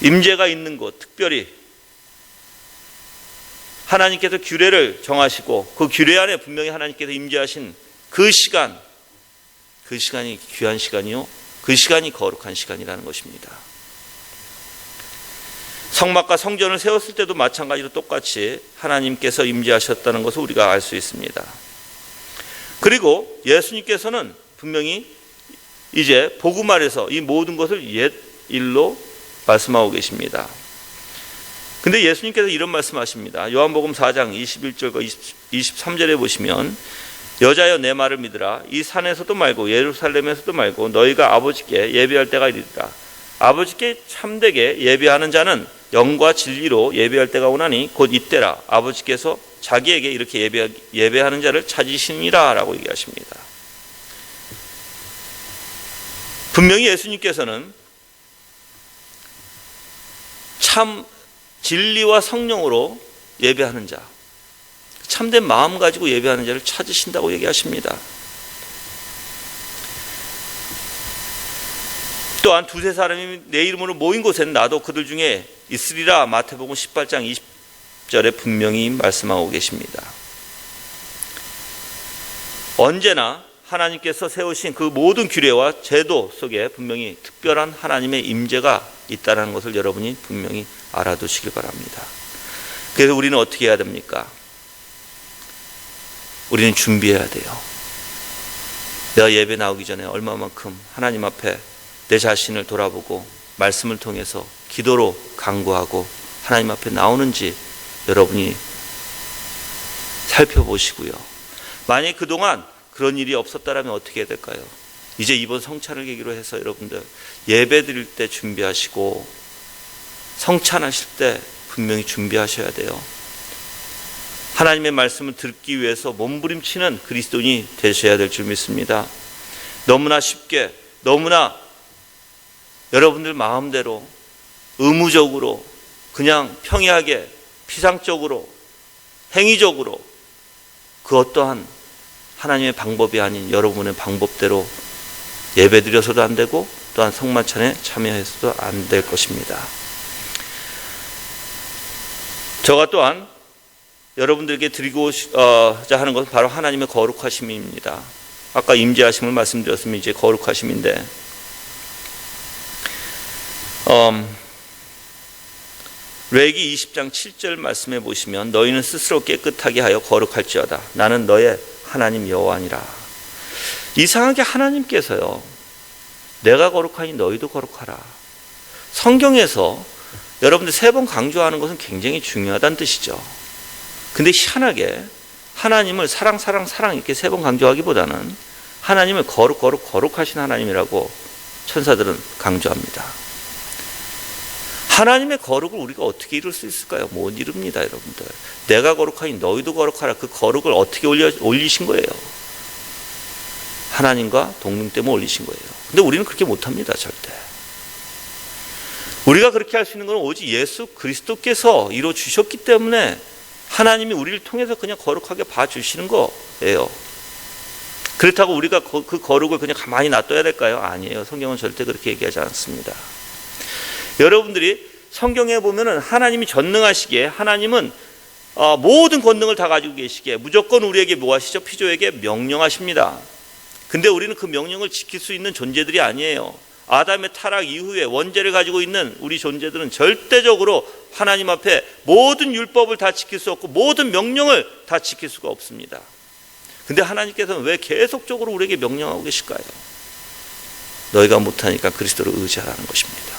임재가 있는 곳, 특별히 하나님께서 규례를 정하시고 그 규례 안에 분명히 하나님께서 임재하신 그 시간이 귀한 시간이요. 그 시간이 거룩한 시간이라는 것입니다. 성막과 성전을 세웠을 때도 마찬가지로 똑같이 하나님께서 임재하셨다는 것을 우리가 알 수 있습니다. 그리고 예수님께서는 분명히 이제 복음 아래서 이 모든 것을 옛 일로 말씀하고 계십니다. 근데 예수님께서 이런 말씀하십니다. 요한복음 4장 21절과 23절에 보시면 여자여 내 말을 믿으라. 이 산에서도 말고 예루살렘에서도 말고 너희가 아버지께 예배할 때가 이르리라. 아버지께 참되게 예배하는 자는 영과 진리로 예배할 때가 오나니 곧 이때라. 아버지께서 자기에게 이렇게 예배하는 자를 찾으시니라 라고 얘기하십니다. 분명히 예수님께서는 참 진리와 성령으로 예배하는 자, 참된 마음 가지고 예배하는 자를 찾으신다고 얘기하십니다. 또한 두세 사람이 내 이름으로 모인 곳에는 나도 그들 중에 있으리라. 마태복음 18장 20절에 분명히 말씀하고 계십니다. 언제나 하나님께서 세우신 그 모든 규례와 제도 속에 분명히 특별한 하나님의 임재가 있다는 것을 여러분이 분명히 알아두시길 바랍니다. 그래서 우리는 어떻게 해야 됩니까? 우리는 준비해야 돼요. 내가 예배 나오기 전에 얼마만큼 하나님 앞에 내 자신을 돌아보고 말씀을 통해서 기도로 간구하고 하나님 앞에 나오는지 여러분이 살펴보시고요. 만약에 그동안 그런 일이 없었다면 어떻게 해야 될까요? 이제 이번 성찬을 계기로 해서 여러분들 예배 드릴 때 준비하시고 성찬하실 때 분명히 준비하셔야 돼요. 하나님의 말씀을 듣기 위해서 몸부림치는 그리스도인이 되셔야 될 줄 믿습니다. 너무나 쉽게, 너무나 여러분들 마음대로 의무적으로 그냥 평이하게 피상적으로 행위적으로 그 어떠한 하나님의 방법이 아닌 여러분의 방법대로 예배드려서도 안 되고 또한 성만찬에 참여해서도 안 될 것입니다. 저가 또한 여러분들에게 드리고자 하는 것은 바로 하나님의 거룩하심입니다. 아까 임재하심을 말씀드렸으면 이제 거룩하심인데 레위기 20장 7절 말씀해 보시면 너희는 스스로 깨끗하게 하여 거룩할지어다. 나는 너의 하나님 여호와니라. 이상하게 하나님께서요, 내가 거룩하니 너희도 거룩하라. 성경에서 여러분들 3번 강조하는 것은 굉장히 중요하다는 뜻이죠. 근데 희한하게 하나님을 사랑 이렇게 3번 강조하기보다는 하나님을 거룩하신 하나님이라고 천사들은 강조합니다. 하나님의 거룩을 우리가 어떻게 이룰 수 있을까요? 못 이룹니다, 여러분들. 내가 거룩하니 너희도 거룩하라. 그 거룩을 어떻게 올리신 거예요? 하나님과 동등 때문에 올리신 거예요. 근데 우리는 그렇게 못합니다, 절대. 우리가 그렇게 할 수 있는 건 오직 예수 그리스도께서 이루어 주셨기 때문에 하나님이 우리를 통해서 그냥 거룩하게 봐주시는 거예요. 그렇다고 우리가 그 거룩을 그냥 가만히 놔둬야 될까요? 아니에요. 성경은 절대 그렇게 얘기하지 않습니다. 여러분들이 성경에 보면은 하나님이 전능하시기에 하나님은 모든 권능을 다 가지고 계시기에 무조건 우리에게 뭐 하시죠? 피조에게 명령하십니다. 근데 우리는 그 명령을 지킬 수 있는 존재들이 아니에요. 아담의 타락 이후에 원죄를 가지고 있는 우리 존재들은 절대적으로 하나님 앞에 모든 율법을 다 지킬 수 없고 모든 명령을 다 지킬 수가 없습니다. 근데 하나님께서는 왜 계속적으로 우리에게 명령하고 계실까요? 너희가 못하니까 그리스도를 의지하라는 것입니다.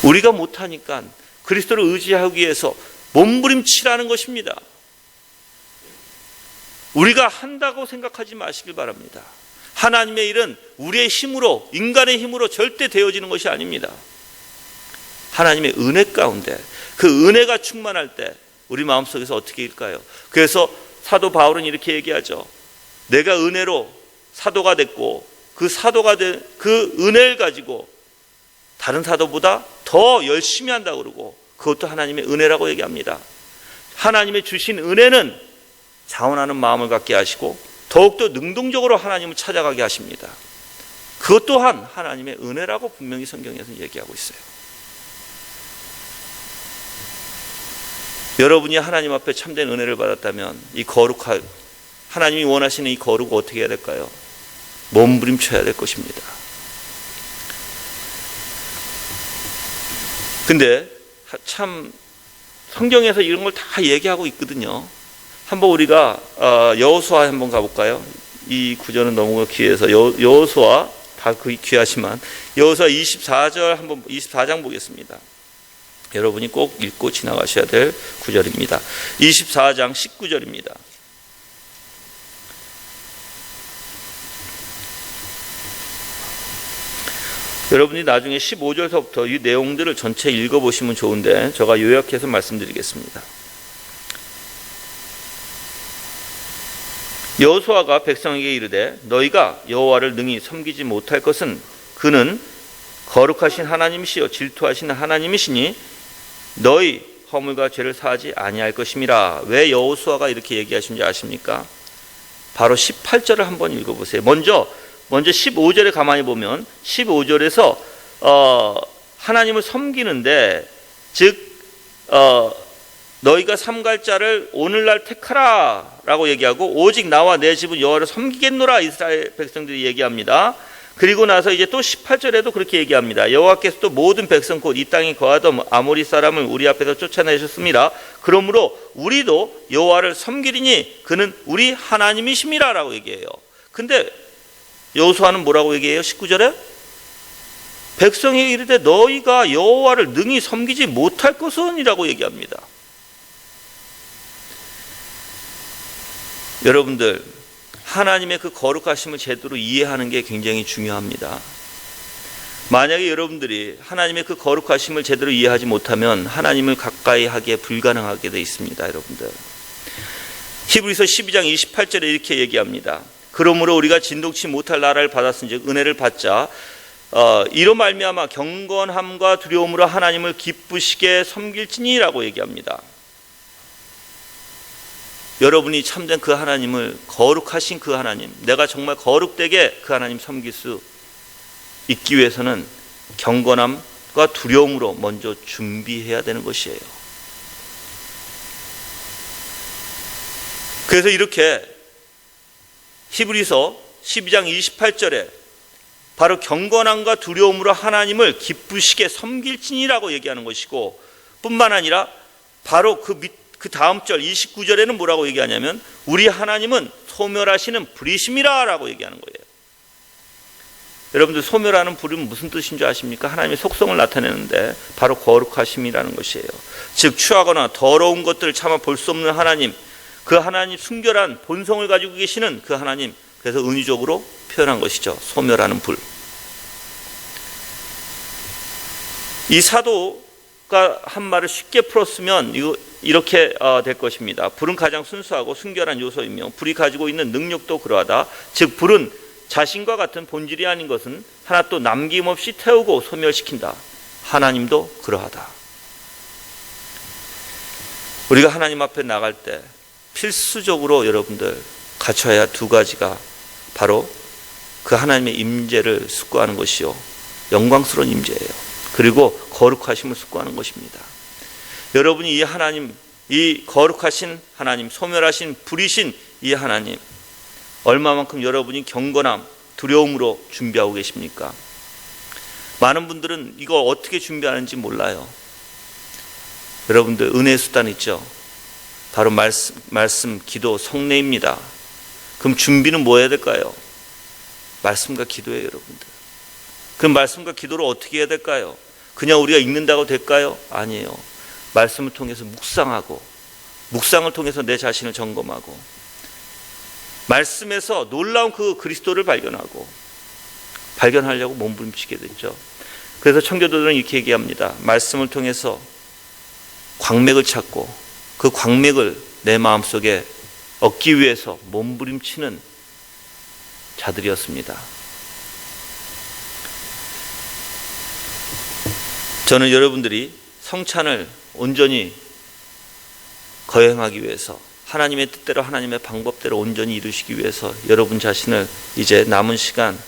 우리가 못하니까 그리스도를 의지하기 위해서 몸부림치라는 것입니다. 우리가 한다고 생각하지 마시길 바랍니다. 하나님의 일은 우리의 힘으로, 인간의 힘으로 절대 되어지는 것이 아닙니다. 하나님의 은혜 가운데 그 은혜가 충만할 때 우리 마음속에서 어떻게 일까요? 그래서 사도 바울은 이렇게 얘기하죠. 내가 은혜로 사도가 됐고 그 사도가 된 그 은혜를 가지고 다른 사도보다 더 열심히 한다고 그러고 그것도 하나님의 은혜라고 얘기합니다. 하나님의 주신 은혜는 자원하는 마음을 갖게 하시고 더욱더 능동적으로 하나님을 찾아가게 하십니다. 그것 또한 하나님의 은혜라고 분명히 성경에서 얘기하고 있어요. 여러분이 하나님 앞에 참된 은혜를 받았다면 이 거룩한 하나님이 원하시는 이 거룩을 어떻게 해야 될까요? 몸부림쳐야 될 것입니다. 근데 참 성경에서 이런 걸 다 얘기하고 있거든요. 한번 우리가 여호수아 한번 가볼까요? 이 구절은 너무 귀해서 여호수아 다 그 귀하지만 여호수아 24장 보겠습니다. 여러분이 꼭 읽고 지나가셔야 될 구절입니다. 24장 19절입니다. 여러분이 나중에 15절서부터 이 내용들을 전체 읽어보시면 좋은데 제가 요약해서 말씀드리겠습니다. 여호수아가 백성에게 이르되 너희가 여호와를 능히 섬기지 못할 것은 그는 거룩하신 하나님이시요 질투하시는 하나님이시니 너희 허물과 죄를 사하지 아니할 것임이라. 왜 여호수아가 이렇게 얘기하신지 아십니까? 바로 18절을 한번 읽어보세요. 먼저 15절에 가만히 보면 15절에서 하나님을 섬기는데 즉 너희가 삼갈 자를 오늘날 택하라 라고 얘기하고 오직 나와 내 집은 여호와를 섬기겠노라 이스라엘 백성들이 얘기합니다. 그리고 나서 이제 또 18절에도 그렇게 얘기합니다. 여호와께서 또 모든 백성 곧 이 땅에 거하던 아모리 사람을 우리 앞에서 쫓아내셨습니다. 그러므로 우리도 여호와를 섬기리니 그는 우리 하나님이심이라 라고 얘기해요. 근데 여호수아는 뭐라고 얘기해요? 19절에 백성에게 이르되 너희가 여호와를 능히 섬기지 못할 것은 이라고 얘기합니다. 여러분들 하나님의 그 거룩하심을 제대로 이해하는 게 굉장히 중요합니다. 만약에 여러분들이 하나님의 그 거룩하심을 제대로 이해하지 못하면 하나님을 가까이 하기에 불가능하게 되어 있습니다. 여러분들 히브리서 12장 28절에 이렇게 얘기합니다. 그러므로 우리가 진동치 못할 나라를 받았은즉 은혜를 받자 이로 말미암아 경건함과 두려움으로 하나님을 기쁘시게 섬길지니라고 얘기합니다. 여러분이 참된 그 하나님을 거룩하신 그 하나님, 내가 정말 거룩되게 그 하나님 섬길 수 있기 위해서는 경건함과 두려움으로 먼저 준비해야 되는 것이에요. 그래서 이렇게 히브리서 12장 28절에 바로 경건함과 두려움으로 하나님을 기쁘시게 섬길지니라고 얘기하는 것이고 뿐만 아니라 바로 그 다음 절 29절에는 뭐라고 얘기하냐면 우리 하나님은 소멸하시는 불이심이라 라고 얘기하는 거예요. 여러분들 소멸하는 불은 무슨 뜻인 줄 아십니까? 하나님의 속성을 나타내는데 바로 거룩하심이라는 것이에요. 즉 추하거나 더러운 것들을 차마 볼 수 없는 하나님, 그 하나님 순결한 본성을 가지고 계시는 그 하나님, 그래서 은유적으로 표현한 것이죠. 소멸하는 불. 이 사도가 한 말을 쉽게 풀었으면 이렇게 될 것입니다. 불은 가장 순수하고 순결한 요소이며 불이 가지고 있는 능력도 그러하다. 즉 불은 자신과 같은 본질이 아닌 것은 하나 또 남김없이 태우고 소멸시킨다. 하나님도 그러하다. 우리가 하나님 앞에 나갈 때 필수적으로 여러분들 갖춰야 할 두 가지가 바로 그 하나님의 임재를 숙고하는 것이요 영광스러운 임재예요. 그리고 거룩하심을 숙고하는 것입니다. 여러분이 이 하나님, 이 거룩하신 하나님, 소멸하신 불이신 이 하나님, 얼마만큼 여러분이 경건함, 두려움으로 준비하고 계십니까? 많은 분들은 이거 어떻게 준비하는지 몰라요. 여러분들 은혜 수단 있죠? 바로 말씀, 기도, 성례입니다. 그럼 준비는 뭐 해야 될까요? 말씀과 기도예요, 여러분들. 그럼 말씀과 기도를 어떻게 해야 될까요? 그냥 우리가 읽는다고 될까요? 아니에요. 말씀을 통해서 묵상하고, 묵상을 통해서 내 자신을 점검하고, 말씀에서 놀라운 그 그리스도를 발견하려고 몸부림치게 됐죠. 그래서 청교도들은 이렇게 얘기합니다. 말씀을 통해서 광맥을 찾고 그 광맥을 내 마음속에 얻기 위해서 몸부림치는 자들이었습니다. 저는 여러분들이 성찬을 온전히 거행하기 위해서, 하나님의 뜻대로 하나님의 방법대로 온전히 이루시기 위해서 여러분 자신을 이제 남은 시간,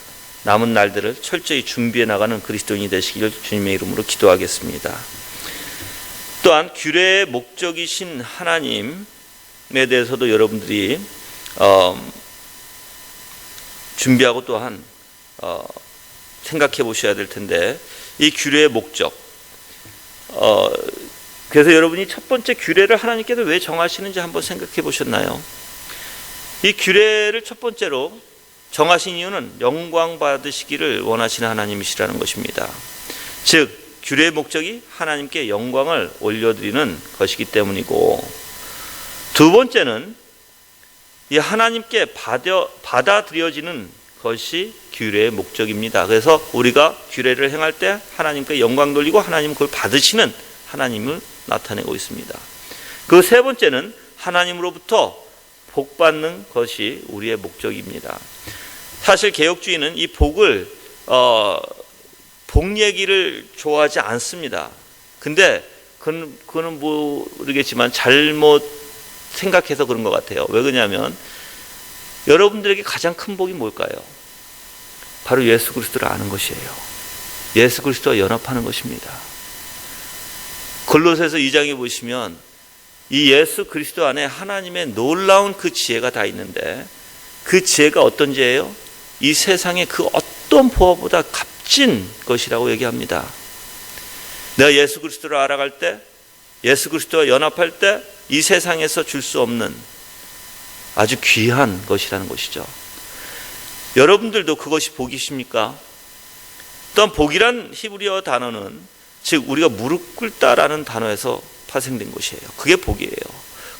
남은 날들을 철저히 준비해 나가는 그리스도인이 되시기를 주님의 이름으로 기도하겠습니다. 또한 규례의 목적이신 하나님에 대해서도 여러분들이 준비하고 또한 생각해 보셔야 될 텐데, 이 규례의 목적, 그래서 여러분이 첫 번째 규례를 하나님께서 왜 정하시는지 한번 생각해 보셨나요? 이 규례를 첫 번째로 정하신 이유는 영광 받으시기를 원하시는 하나님이시라는 것입니다. 즉 규례의 목적이 하나님께 영광을 올려드리는 것이기 때문이고, 두 번째는 이 하나님께 받아들여지는 것이 규례의 목적입니다. 그래서 우리가 규례를 행할 때 하나님께 영광 돌리고 하나님 그걸 받으시는 하나님을 나타내고 있습니다. 그 세 번째는 하나님으로부터 복받는 것이 우리의 목적입니다. 사실 개혁주의는 이 복 얘기를 좋아하지 않습니다. 근데 그거는 모르겠지만 잘못 생각해서 그런 것 같아요. 왜 그러냐면 여러분들에게 가장 큰 복이 뭘까요? 바로 예수 그리스도를 아는 것이에요. 예수 그리스도와 연합하는 것입니다. 골로새서 2장에 보시면 이 예수 그리스도 안에 하나님의 놀라운 그 지혜가 다 있는데, 그 지혜가 어떤 지혜예요? 이 세상의 그 어떤 보화보다 값진 것이라고 얘기합니다. 내가 예수 그리스도를 알아갈 때, 예수 그리스도와 연합할 때 이 세상에서 줄 수 없는 아주 귀한 것이라는 것이죠. 여러분들도 그것이 복이십니까? 또한 복이란 히브리어 단어는 즉 우리가 무릎 꿇다라는 단어에서 파생된 것이에요. 그게 복이에요.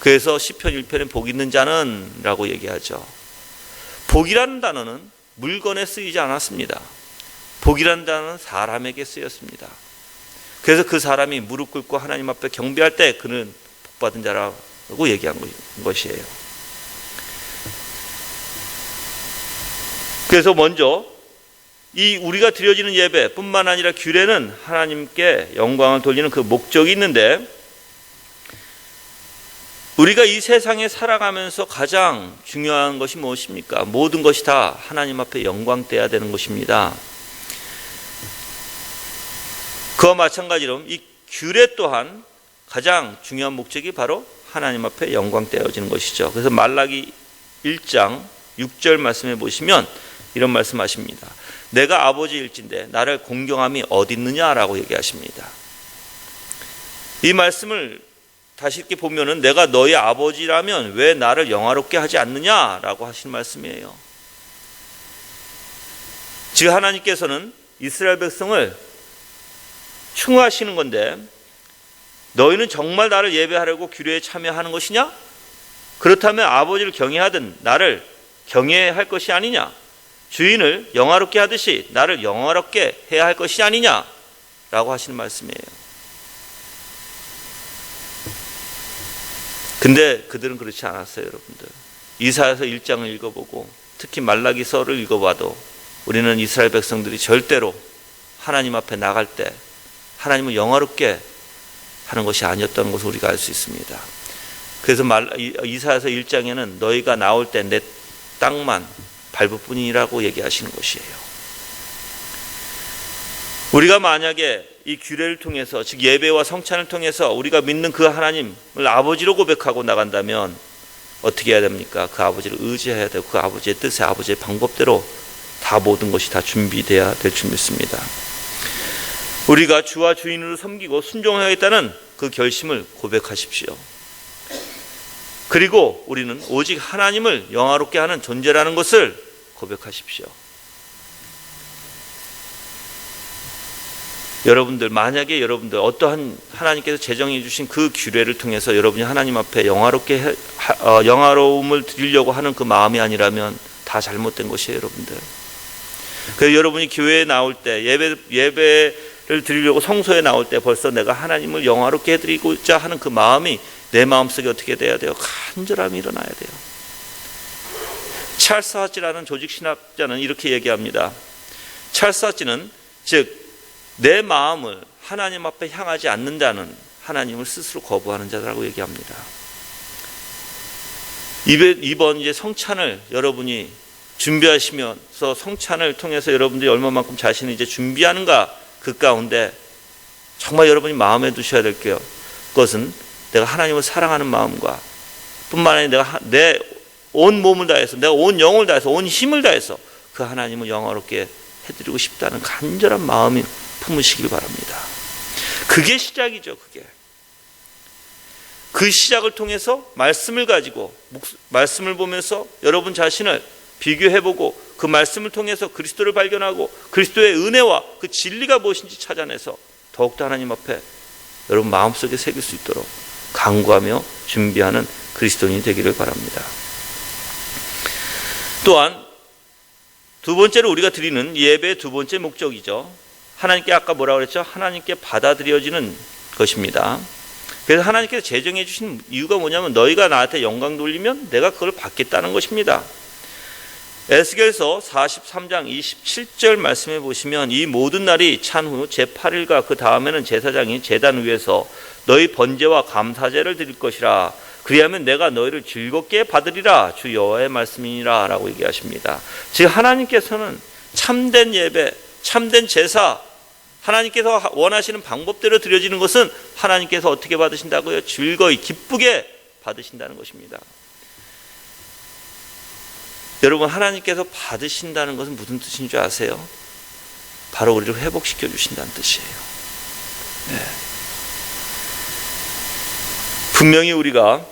그래서 시편 1편에 복 있는 자는 라고 얘기하죠. 복이라는 단어는 물건에 쓰이지 않았습니다. 복이라는 단어는 사람에게 쓰였습니다. 그래서 그 사람이 무릎 꿇고 하나님 앞에 경배할 때 그는 복받은 자라고 얘기한 것이에요. 그래서 먼저 이 우리가 드려지는 예배뿐만 아니라 규례는 하나님께 영광을 돌리는 그 목적이 있는데, 우리가 이 세상에 살아가면서 가장 중요한 것이 무엇입니까? 모든 것이 다 하나님 앞에 영광돼야 되는 것입니다. 그와 마찬가지로 이 규례 또한 가장 중요한 목적이 바로 하나님 앞에 영광되어지는 것이죠. 그래서 말라기 1장 6절 말씀해 보시면 이런 말씀하십니다. 내가 아버지일진데 나를 공경함이 어디 있느냐라고 얘기하십니다. 이 말씀을 다시 이렇게 보면은 내가 너희 아버지라면 왜 나를 영화롭게 하지 않느냐라고 하신 말씀이에요. 즉 하나님께서는 이스라엘 백성을 충고하시는 건데, 너희는 정말 나를 예배하려고 규례에 참여하는 것이냐? 그렇다면 아버지를 경외하든 나를 경외할 것이 아니냐? 주인을 영화롭게 하듯이 나를 영화롭게 해야 할 것이 아니냐? 라고 하시는 말씀이에요. 근데 그들은 그렇지 않았어요, 여러분들. 이사야서 1장을 읽어보고 특히 말라기서를 읽어봐도 우리는 이스라엘 백성들이 절대로 하나님 앞에 나갈 때 하나님을 영화롭게 하는 것이 아니었다는 것을 우리가 알 수 있습니다. 그래서 이사야서 1장에는 너희가 나올 때 내 땅만 밟을 뿐이라고 얘기하시는 것이에요. 우리가 만약에 이 규례를 통해서, 즉 예배와 성찬을 통해서 우리가 믿는 그 하나님을 아버지로 고백하고 나간다면 어떻게 해야 됩니까? 그 아버지를 의지해야 되고 그 아버지의 뜻에 아버지의 방법대로 다 모든 것이 다 준비되어야 될 줄 믿습니다. 우리가 주와 주인으로 섬기고 순종하겠다는 그 결심을 고백하십시오. 그리고 우리는 오직 하나님을 영화롭게 하는 존재라는 것을 고백하십시오. 여러분들, 만약에 여러분들 어떠한 하나님께서 제정해 주신 그 규례를 통해서 여러분이 하나님 앞에 영화로움을 드리려고 하는 그 마음이 아니라면 다 잘못된 것이에요, 여러분들. 그래서 여러분이 교회에 나올 때, 예배를 드리려고 성소에 나올 때 벌써 내가 하나님을 영화롭게 해드리고자 하는 그 마음이 내 마음속에 어떻게 돼야 돼요? 간절함이 일어나야 돼요. 찰스 하치라는 조직신학자는 이렇게 얘기합니다. 찰스 하치는 즉 내 마음을 하나님 앞에 향하지 않는 자는 하나님을 스스로 거부하는 자라고 얘기합니다. 이번 이제 성찬을 여러분이 준비하시면서 성찬을 통해서 여러분들이 얼마만큼 자신을 이제 준비하는가, 그 가운데 정말 여러분이 마음에 두셔야 될 것은 내가 하나님을 사랑하는 마음과 뿐만 아니라 내가 내 온 몸을 다해서, 내가 온 영을 다해서, 온 힘을 다해서 그 하나님을 영화롭게 해드리고 싶다는 간절한 마음이 품으시길 바랍니다. 그게 시작이죠. 그 시작을 통해서 말씀을 가지고, 말씀을 보면서 여러분 자신을 비교해보고 그 말씀을 통해서 그리스도를 발견하고 그리스도의 은혜와 그 진리가 무엇인지 찾아내서 더욱더 하나님 앞에 여러분 마음속에 새길 수 있도록 간구하며 준비하는 그리스도인이 되기를 바랍니다. 또한 두 번째로 우리가 드리는 예배의 두 번째 목적이죠. 하나님께 아까 뭐라고 그랬죠? 하나님께 받아들여지는 것입니다. 그래서 하나님께서 제정해 주신 이유가 뭐냐면 너희가 나한테 영광 돌리면 내가 그걸 받겠다는 것입니다. 에스겔서 43장 27절 말씀해 보시면 이 모든 날이 찬 후 제8일과 그 다음에는 제사장이 제단 위에서 너희 번제와 감사제를 드릴 것이라. 그리하면 내가 너희를 즐겁게 받으리라. 주 여호와의 말씀이니라 라고 얘기하십니다. 즉 하나님께서는 참된 예배, 참된 제사, 하나님께서 원하시는 방법대로 드려지는 것은 하나님께서 어떻게 받으신다고요? 즐거이 기쁘게 받으신다는 것입니다. 여러분, 하나님께서 받으신다는 것은 무슨 뜻인 줄 아세요? 바로 우리를 회복시켜 주신다는 뜻이에요. 네. 분명히 우리가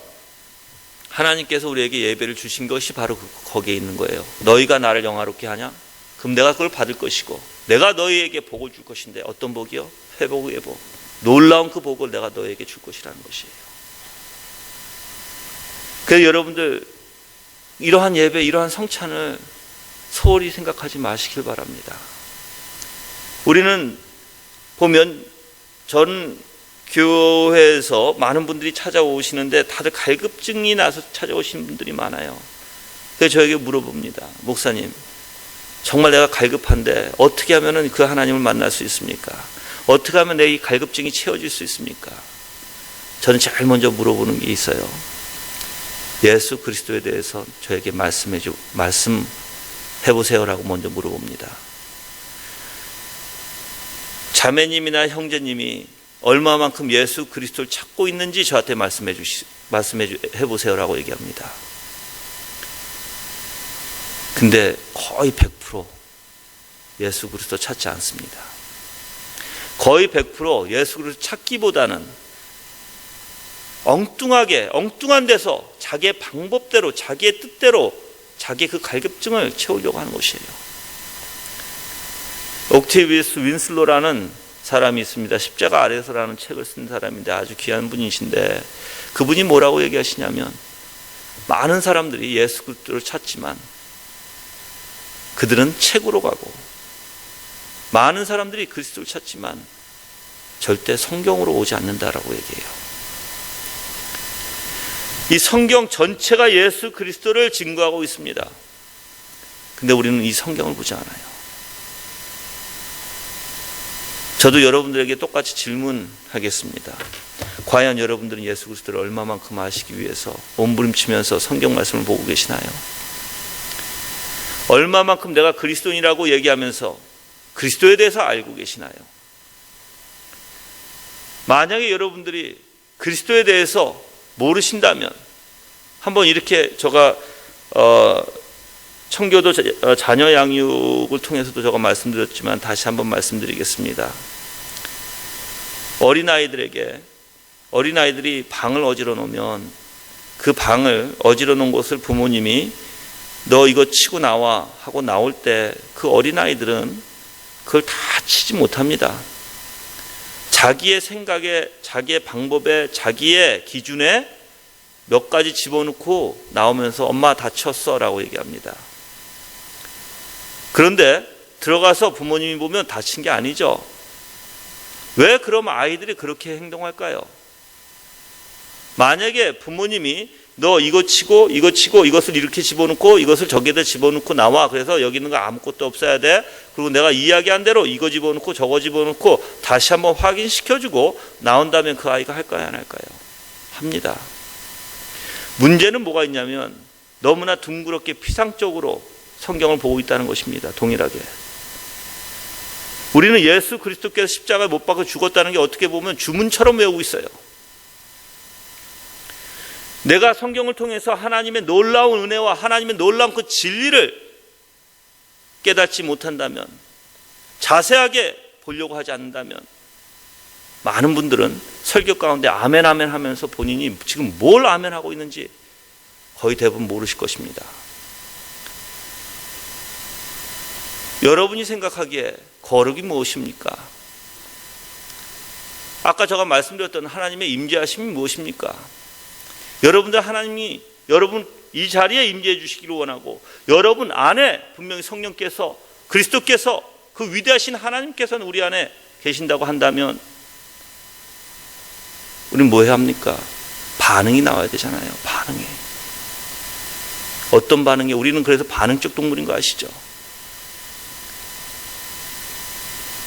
하나님께서 우리에게 예배를 주신 것이 바로 거기에 있는 거예요. 너희가 나를 영화롭게 하냐? 그럼 내가 그걸 받을 것이고 내가 너희에게 복을 줄 것인데 어떤 복이요? 회복의 복. 놀라운 그 복을 내가 너희에게 줄 것이라는 것이에요. 그래서 여러분들 이러한 예배, 이러한 성찬을 소홀히 생각하지 마시길 바랍니다. 우리는 보면 전 교회에서 많은 분들이 찾아오시는데 다들 갈급증이 나서 찾아오신 분들이 많아요. 그래서 저에게 물어봅니다. 목사님, 정말 내가 갈급한데 어떻게 하면 그 하나님을 만날 수 있습니까? 어떻게 하면 내 이 갈급증이 채워질 수 있습니까? 저는 제일 먼저 물어보는 게 있어요. 예수 그리스도에 대해서 저에게 말씀해보세요라고 먼저 물어봅니다. 자매님이나 형제님이 얼마만큼 예수 그리스도를 찾고 있는지 저한테 말씀해보세요라고 얘기합니다. 근데 거의 100% 예수 그리스도 찾지 않습니다. 거의 100% 예수 그리스도 찾기보다는 엉뚱한 데서 자기의 방법대로, 자기의 뜻대로 자기의 그 갈급증을 채우려고 하는 것이에요. 옥테비우스 윈슬로라는 사람이 있습니다. 십자가 아래서라는 책을 쓴 사람인데 아주 귀한 분이신데 그분이 뭐라고 얘기하시냐면 많은 사람들이 예수 그리스도를 찾지만 그들은 책으로 가고 많은 사람들이 그리스도를 찾지만 절대 성경으로 오지 않는다라고 얘기해요. 이 성경 전체가 예수 그리스도를 증거하고 있습니다. 근데 우리는 이 성경을 보지 않아요. 저도 여러분들에게 똑같이 질문하겠습니다. 과연 여러분들은 예수 그리스도를 얼마만큼 아시기 위해서 몸부림치면서 성경 말씀을 보고 계시나요? 얼마만큼 내가 그리스도인이라고 얘기하면서 그리스도에 대해서 알고 계시나요? 만약에 여러분들이 그리스도에 대해서 모르신다면 한번 이렇게 제가 청교도 자녀 양육을 통해서도 제가 말씀드렸지만 다시 한번 말씀드리겠습니다. 어린아이들이 방을 어지러 놓으면 그 방을 어지러 놓은 곳을 부모님이 너 이거 치고 나와 하고 나올 때 그 어린아이들은 그걸 다 치지 못합니다. 자기의 생각에, 자기의 방법에, 자기의 기준에 몇 가지 집어넣고 나오면서 엄마 다쳤어 라고 얘기합니다. 그런데 들어가서 부모님이 보면 다친 게 아니죠. 왜 그럼 아이들이 그렇게 행동할까요? 만약에 부모님이 너 이거 치고 이것을 이렇게 집어넣고 이것을 저기에다 집어넣고 나와. 그래서 여기 있는 거 아무것도 없어야 돼. 그리고 내가 이야기한 대로 이거 집어넣고 저거 집어넣고 다시 한번 확인시켜주고 나온다면 그 아이가 할까요? 안 할까요? 합니다. 문제는 뭐가 있냐면 너무나 둥그렇게 피상적으로 성경을 보고 있다는 것입니다. 동일하게. 우리는 예수 그리스도께서 십자가에 못 박혀 죽었다는 게 어떻게 보면 주문처럼 외우고 있어요. 내가 성경을 통해서 하나님의 놀라운 은혜와 하나님의 놀라운 그 진리를 깨닫지 못한다면, 자세하게 보려고 하지 않는다면 많은 분들은 설교 가운데 아멘 아멘 하면서 본인이 지금 뭘 아멘하고 있는지 거의 대부분 모르실 것입니다. 여러분이 생각하기에 거룩이 무엇입니까? 아까 제가 말씀드렸던 하나님의 임재하심이 무엇입니까? 여러분 이 자리에 임재해 주시기를 원하고, 여러분 안에 분명히 성령께서, 그리스도께서, 그 위대하신 하나님께서는 우리 안에 계신다고 한다면 우리는 뭐 해야 합니까? 반응이 나와야 되잖아요. 반응이. 어떤 반응이? 우리는 그래서 반응적 동물인 거 아시죠?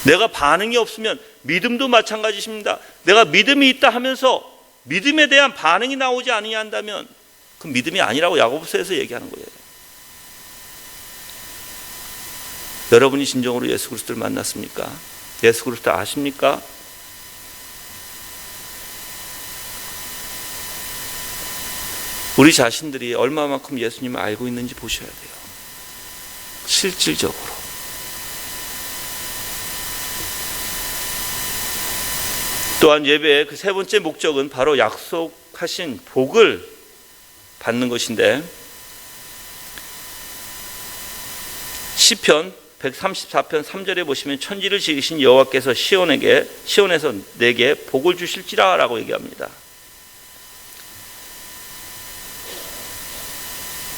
내가 반응이 없으면, 믿음도 마찬가지입니다. 내가 믿음이 있다 하면서 믿음에 대한 반응이 나오지 아니냐 한다면 그 믿음이 아니라고 야고보서에서 얘기하는 거예요. 여러분이 진정으로 예수 그리스도를 만났습니까? 예수 그리스도 아십니까? 우리 자신들이 얼마만큼 예수님을 알고 있는지 보셔야 돼요. 실질적으로. 또한 예배의 그 세 번째 목적은 바로 약속하신 복을 받는 것인데, 시편 134편 3절에 보시면 천지를 지으신 여호와께서 시온에서 내게 복을 주실지라 라고 얘기합니다.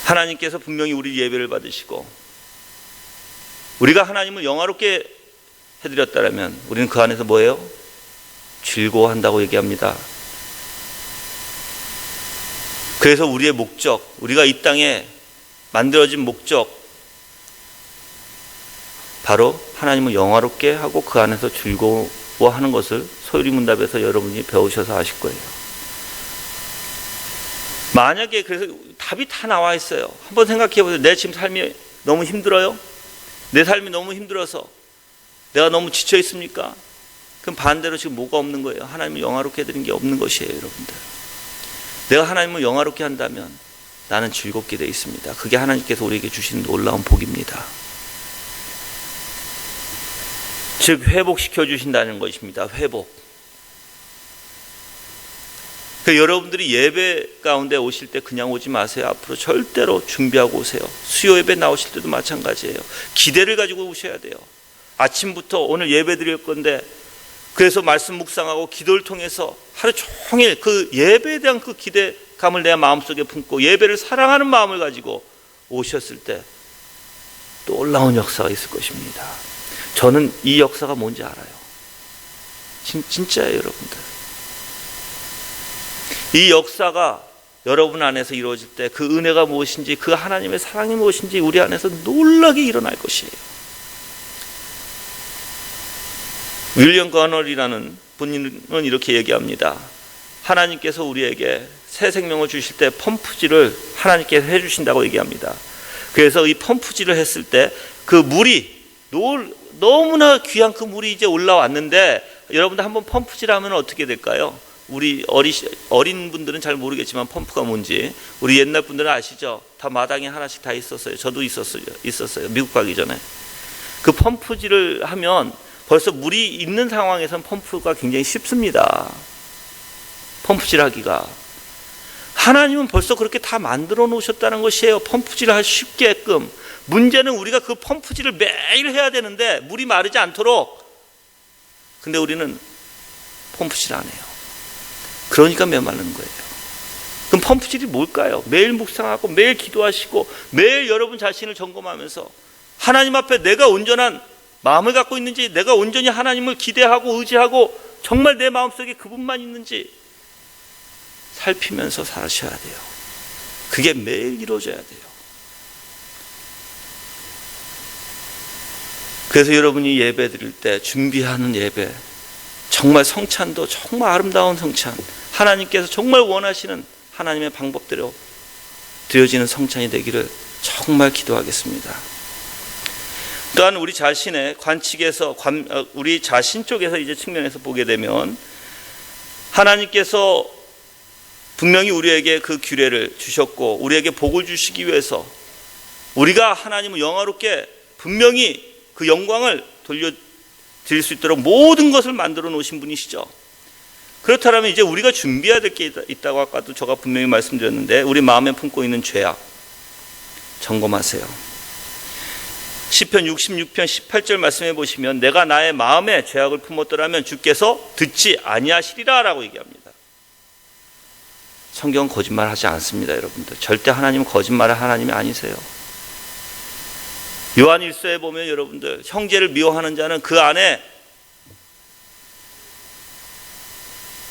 하나님께서 분명히 우리 예배를 받으시고 우리가 하나님을 영화롭게 해드렸다면 우리는 그 안에서 뭐예요? 즐거워한다고 얘기합니다. 그래서 우리의 목적, 우리가 이 땅에 만들어진 목적, 바로 하나님을 영화롭게 하고 그 안에서 즐거워하는 것을 소유리문답에서 여러분이 배우셔서 아실 거예요. 만약에 그래서 답이 다 나와 있어요. 한번 생각해 보세요. 내 지금 삶이 너무 힘들어요? 내 삶이 너무 힘들어서 내가 너무 지쳐 있습니까? 그럼 반대로 지금 뭐가 없는 거예요? 하나님을 영화롭게 해드린 게 없는 것이에요, 여러분들. 내가 하나님을 영화롭게 한다면 나는 즐겁게 되어 있습니다. 그게 하나님께서 우리에게 주신 놀라운 복입니다. 즉 회복시켜 주신다는 것입니다. 회복. 그러니까 여러분들이 예배 가운데 오실 때 그냥 오지 마세요. 앞으로 절대로 준비하고 오세요. 수요 예배 나오실 때도 마찬가지예요. 기대를 가지고 오셔야 돼요. 아침부터 오늘 예배 드릴 건데, 그래서 말씀 묵상하고 기도를 통해서 하루 종일 그 예배에 대한 그 기대감을 내 마음속에 품고 예배를 사랑하는 마음을 가지고 오셨을 때 놀라운 역사가 있을 것입니다. 저는 이 역사가 뭔지 알아요. 진짜예요, 여러분들. 이 역사가 여러분 안에서 이루어질 때 그 은혜가 무엇인지, 그 하나님의 사랑이 무엇인지 우리 안에서 놀라게 일어날 것이에요. 윌리엄 거널이라는 분은 이렇게 얘기합니다. 하나님께서 우리에게 새 생명을 주실 때 펌프질을 하나님께서 해주신다고 얘기합니다. 그래서 이 펌프질을 했을 때 그 물이 너무나 귀한 그 물이 이제 올라왔는데, 여러분들 한번 펌프질하면 어떻게 될까요? 우리 어린 분들은 잘 모르겠지만 펌프가 뭔지, 우리 옛날 분들은 아시죠? 다 마당에 하나씩 다 있었어요. 저도 있었어요. 미국 가기 전에. 그 펌프질을 하면 벌써 물이 있는 상황에서는 펌프가 굉장히 쉽습니다. 펌프질 하기가. 하나님은 벌써 그렇게 다 만들어 놓으셨다는 것이에요. 펌프질을 할 쉽게끔. 문제는 우리가 그 펌프질을 매일 해야 되는데 물이 마르지 않도록. 근데 우리는 펌프질 안 해요. 그러니까 메마르는 거예요. 그럼 펌프질이 뭘까요? 매일 묵상하고 매일 기도하시고 매일 여러분 자신을 점검하면서 하나님 앞에 내가 온전한 마음을 갖고 있는지, 내가 온전히 하나님을 기대하고 의지하고 정말 내 마음속에 그분만 있는지 살피면서 사셔야 돼요. 그게 매일 이루어져야 돼요. 그래서 여러분이 예배 드릴 때 준비하는 예배, 정말 성찬도 정말 아름다운 성찬, 하나님께서 정말 원하시는 하나님의 방법대로 드려지는 성찬이 되기를 정말 기도하겠습니다. 또한 우리 자신의 관측에서, 우리 자신 쪽에서 이제 측면에서 보게 되면 하나님께서 분명히 우리에게 그 규례를 주셨고 우리에게 복을 주시기 위해서 우리가 하나님을 영화롭게 분명히 그 영광을 돌려드릴 수 있도록 모든 것을 만들어 놓으신 분이시죠. 그렇다면 이제 우리가 준비해야 될 게 있다고 아까도 제가 분명히 말씀드렸는데, 우리 마음에 품고 있는 죄악 점검하세요. 시편 66편 18절 말씀해 보시면 내가 나의 마음에 죄악을 품었더라면 주께서 듣지 아니하시리라 라고 얘기합니다. 성경은 거짓말하지 않습니다. 여러분들 절대 하나님은 거짓말할 하나님이 아니세요. 요한 1서에 보면 여러분들 형제를 미워하는 자는 그 안에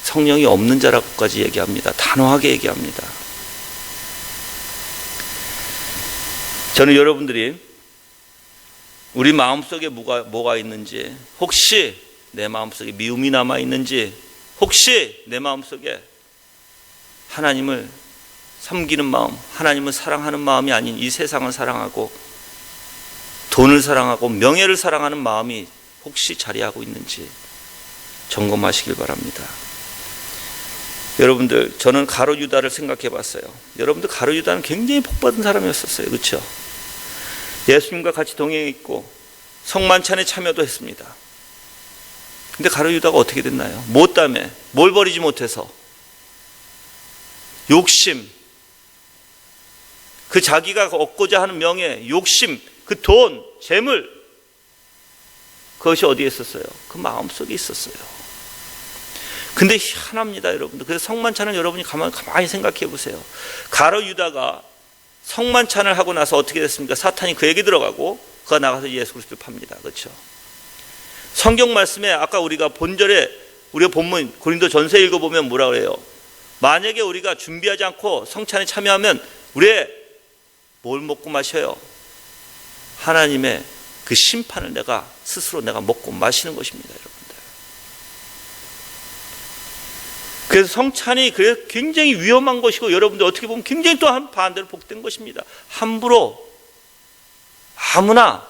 성령이 없는 자라고까지 얘기합니다. 단호하게 얘기합니다. 저는 여러분들이 우리 마음속에 뭐가 있는지, 혹시 내 마음속에 미움이 남아있는지, 혹시 내 마음속에 하나님을 섬기는 마음, 하나님을 사랑하는 마음이 아닌 이 세상을 사랑하고 돈을 사랑하고 명예를 사랑하는 마음이 혹시 자리하고 있는지 점검하시길 바랍니다. 여러분들, 저는 가룟 유다를 생각해 봤어요. 여러분들, 가룟 유다는 굉장히 복받은 사람이었었어요. 그렇죠? 예수님과 같이 동행했고 성만찬에 참여도 했습니다. 근데 가룟 유다가 어떻게 됐나요? 뭐 때문에? 뭘 버리지 못해서? 욕심, 그 자기가 얻고자 하는 명예, 욕심, 그 돈, 재물, 그것이 어디에 있었어요? 그 마음속에 있었어요. 근데 희한합니다, 여러분들. 그래서 성만찬을 여러분이 가만히 생각해 보세요. 가룟 유다가 성만찬을 하고 나서 어떻게 됐습니까? 사탄이 그에게 들어가고 그가 나가서 예수 그리스도를 팝니다. 그렇죠? 성경 말씀에 아까 우리가 본절에 우리가 본문 고린도 전서 읽어보면 뭐라 그래요? 만약에 우리가 준비하지 않고 성찬에 참여하면 우리의 뭘 먹고 마셔요? 하나님의 그 심판을 스스로 내가 먹고 마시는 것입니다, 여러분들. 그래서 성찬이 굉장히 위험한 것이고, 여러분들 어떻게 보면 굉장히 또 반대로 복된 것입니다. 함부로 아무나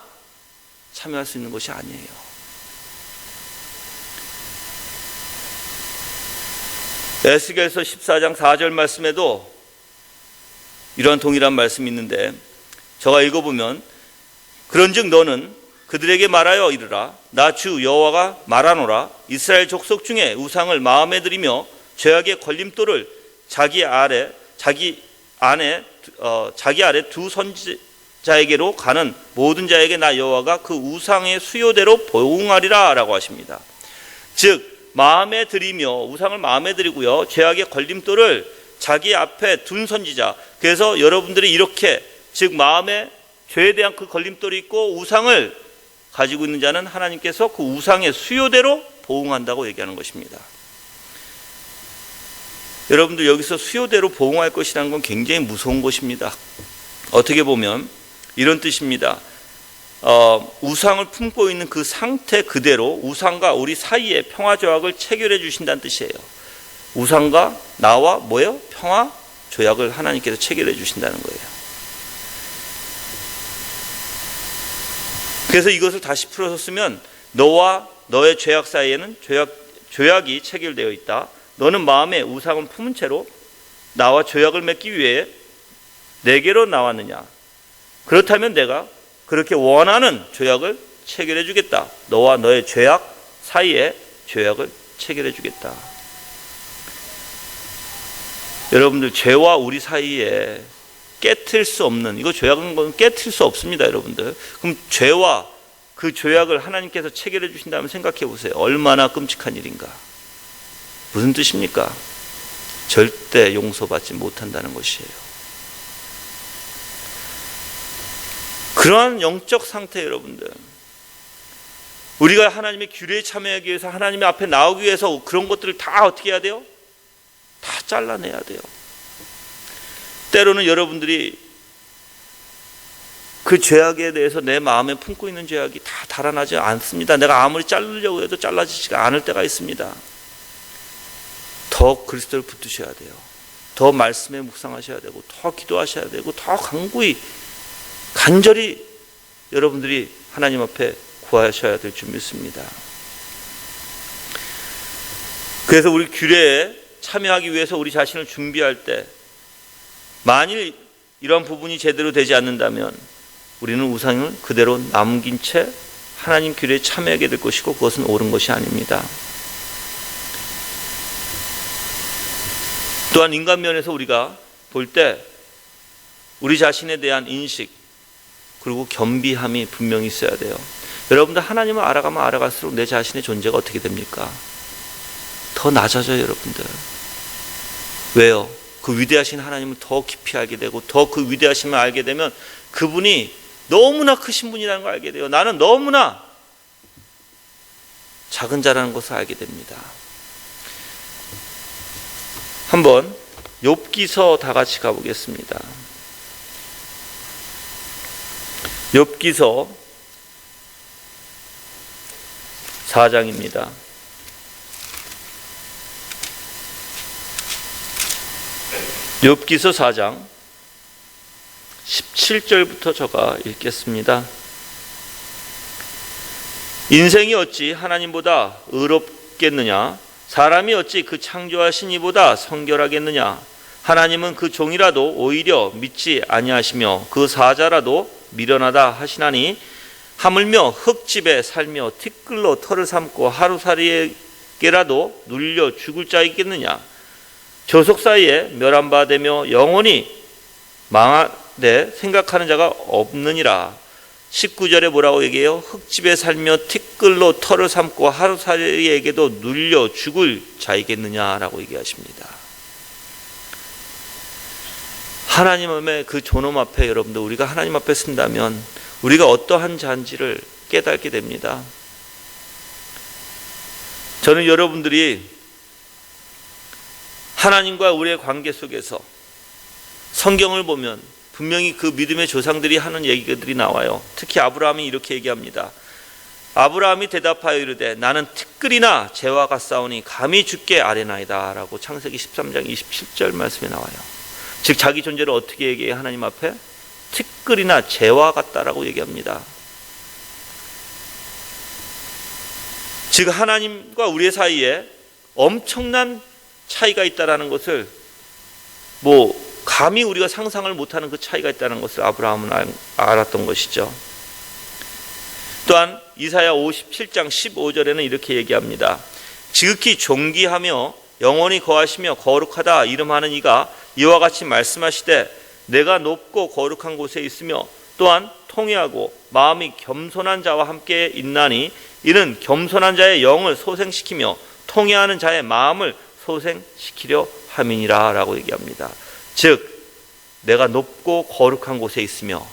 참여할 수 있는 것이 아니에요. 에스겔서 14장 4절 말씀에도 이러한 동일한 말씀이 있는데, 제가 읽어보면 그런즉 너는 그들에게 말하여 이르라. 나 주 여호와가 말하노라. 이스라엘 족속 중에 우상을 마음에 들이며 죄악의 걸림돌을 자기 아래 두 선지자에게로 가는 모든 자에게 나 여호와가 그 우상의 수요대로 보응하리라 라고 하십니다. 즉 마음에 들이며, 우상을 마음에 들이고요, 죄악의 걸림돌을 자기 앞에 둔 선지자. 그래서 여러분들이 이렇게, 즉 마음에 죄에 대한 그 걸림돌이 있고 우상을 가지고 있는 자는 하나님께서 그 우상의 수요대로 보응한다고 얘기하는 것입니다. 여러분들, 여기서 수요대로 보응할 것이라는 건 굉장히 무서운 것입니다. 어떻게 보면 이런 뜻입니다. 우상을 품고 있는 그 상태 그대로 우상과 우리 사이에 평화 조약을 체결해 주신다는 뜻이에요. 우상과 나와 뭐예요? 평화 조약을 하나님께서 체결해 주신다는 거예요. 그래서 이것을 다시 풀어서 쓰면 너와 너의 죄악 사이에는 조약이 체결되어 있다. 너는 마음에 우상을 품은 채로 나와 죄악을 맺기 위해 내게로 나왔느냐? 그렇다면 내가 그렇게 원하는 죄악을 체결해 주겠다. 너와 너의 죄악 사이에 죄악을 체결해 주겠다. 여러분들, 죄와 우리 사이에 깨트릴 수 없는, 이거 죄악은 건 깨트릴 수 없습니다, 여러분들. 그럼 죄와 그 죄악을 하나님께서 체결해 주신다면 생각해 보세요. 얼마나 끔찍한 일인가. 무슨 뜻입니까? 절대 용서받지 못한다는 것이에요. 그러한 영적 상태, 여러분들, 우리가 하나님의 규례에 참여하기 위해서, 하나님의 앞에 나오기 위해서 그런 것들을 다 어떻게 해야 돼요? 다 잘라내야 돼요. 때로는 여러분들이 그 죄악에 대해서 내 마음에 품고 있는 죄악이 다 달아나지 않습니다. 내가 아무리 자르려고 해도 잘라지지가 않을 때가 있습니다. 더 그리스도를 붙드셔야 돼요. 더 말씀에 묵상하셔야 되고, 더 기도하셔야 되고, 더 간절히 여러분들이 하나님 앞에 구하셔야 될 줄 믿습니다. 그래서 우리 규례에 참여하기 위해서 우리 자신을 준비할 때, 만일 이런 부분이 제대로 되지 않는다면 우리는 우상을 그대로 남긴 채 하나님 규례에 참여하게 될 것이고, 그것은 옳은 것이 아닙니다. 또한 인간 면에서 우리가 볼 때 우리 자신에 대한 인식, 그리고 겸비함이 분명히 있어야 돼요. 여러분들, 하나님을 알아가면 알아갈수록 내 자신의 존재가 어떻게 됩니까? 더 낮아져요, 여러분들. 왜요? 그 위대하신 하나님을 더 깊이 알게 되고, 더 그 위대하심을 알게 되면 그분이 너무나 크신 분이라는 걸 알게 돼요. 나는 너무나 작은 자라는 것을 알게 됩니다. 한번 욥기서 다 같이 가보겠습니다. 욥기서 4장입니다. 욥기서 4장 17절부터 제가 읽겠습니다. 인생이 어찌 하나님보다 의롭겠느냐? 사람이 어찌 그 창조하신 이보다 성결하겠느냐? 하나님은 그 종이라도 오히려 믿지 아니하시며 그 사자라도 미련하다 하시나니, 하물며 흙집에 살며 티끌로 털을 삼고 하루살이에게라도 눌려 죽을 자이겠느냐? 조속 사이에 멸함받으며 영원히 망하되 생각하는 자가 없느니라. 19절에 뭐라고 얘기해요? 흙집에 살며 티끌로 털을 삼고 하루살이에게도 눌려 죽을 자이겠느냐라고 얘기하십니다. 하나님의 그 존엄 앞에, 여러분들, 우리가 하나님 앞에 쓴다면 우리가 어떠한 자인지를 깨닫게 됩니다. 저는 여러분들이 하나님과 우리의 관계 속에서 성경을 보면 분명히 그 믿음의 조상들이 하는 얘기들이 나와요. 특히 아브라함이 이렇게 얘기합니다. 아브라함이 대답하여 이르되 나는 티끌이나 재와 같사오니 감히 주께 아뢰나이다 라고 창세기 13장 27절 말씀에 나와요. 즉 자기 존재를 어떻게 얘기해요? 하나님 앞에 티끌이나 재와 같다라고 얘기합니다. 즉 하나님과 우리의 사이에 엄청난 차이가 있다라는 것을, 감히 우리가 상상을 못하는 그 차이가 있다는 것을 아브라함은 알았던 것이죠. 또한 이사야 57장 15절에는 이렇게 얘기합니다. 지극히 존귀하며 영원히 거하시며 거룩하다 이름하는 이가 이와 같이 말씀하시되 내가 높고 거룩한 곳에 있으며 또한 통회하고 마음이 겸손한 자와 함께 있나니 이는 겸손한 자의 영을 소생시키며 통회하는 자의 마음을 소생시키려 함이니라 라고 얘기합니다. 즉 내가 높고 거룩한 곳에 있으며,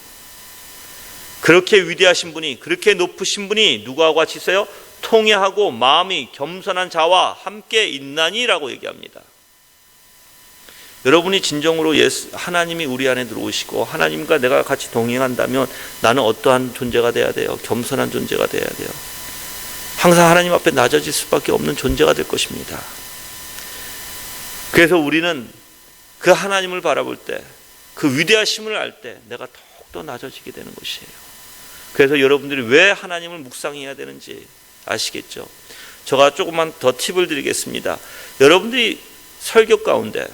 그렇게 위대하신 분이, 그렇게 높으신 분이 누구와 같이 있어요? 통회하고 마음이 겸손한 자와 함께 있나니 라고 얘기합니다. 여러분이 진정으로 하나님이 우리 안에 들어오시고 하나님과 내가 같이 동행한다면 나는 어떠한 존재가 돼야 돼요? 겸손한 존재가 돼야 돼요. 항상 하나님 앞에 낮아질 수밖에 없는 존재가 될 것입니다. 그래서 우리는 그 하나님을 바라볼 때, 그 위대하심을 알 때 내가 더욱더 낮아지게 되는 것이에요. 그래서 여러분들이 왜 하나님을 묵상해야 되는지 아시겠죠? 제가 조금만 더 팁을 드리겠습니다. 여러분들이 설교 가운데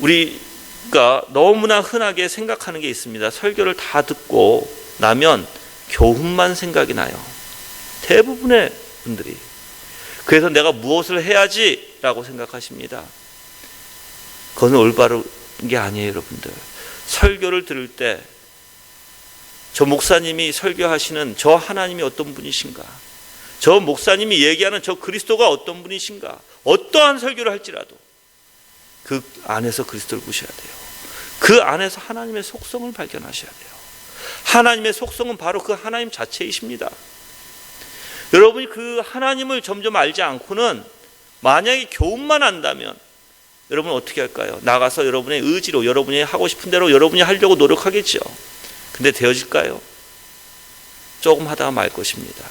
우리가 너무나 흔하게 생각하는 게 있습니다. 설교를 다 듣고 나면 교훈만 생각이 나요. 대부분의 분들이. 그래서 내가 무엇을 해야지라고 생각하십니다. 그건 올바른 게 아니에요, 여러분들. 설교를 들을 때 저 목사님이 설교하시는 저 하나님이 어떤 분이신가? 저 목사님이 얘기하는 저 그리스도가 어떤 분이신가? 어떠한 설교를 할지라도 그 안에서 그리스도를 보셔야 돼요. 그 안에서 하나님의 속성을 발견하셔야 돼요. 하나님의 속성은 바로 그 하나님 자체이십니다. 여러분이 그 하나님을 점점 알지 않고는 만약에 교훈만 안다면 여러분 어떻게 할까요? 나가서 여러분의 의지로 여러분이 하고 싶은 대로 여러분이 하려고 노력하겠죠. 근데 되어질까요? 조금 하다가 말 것입니다.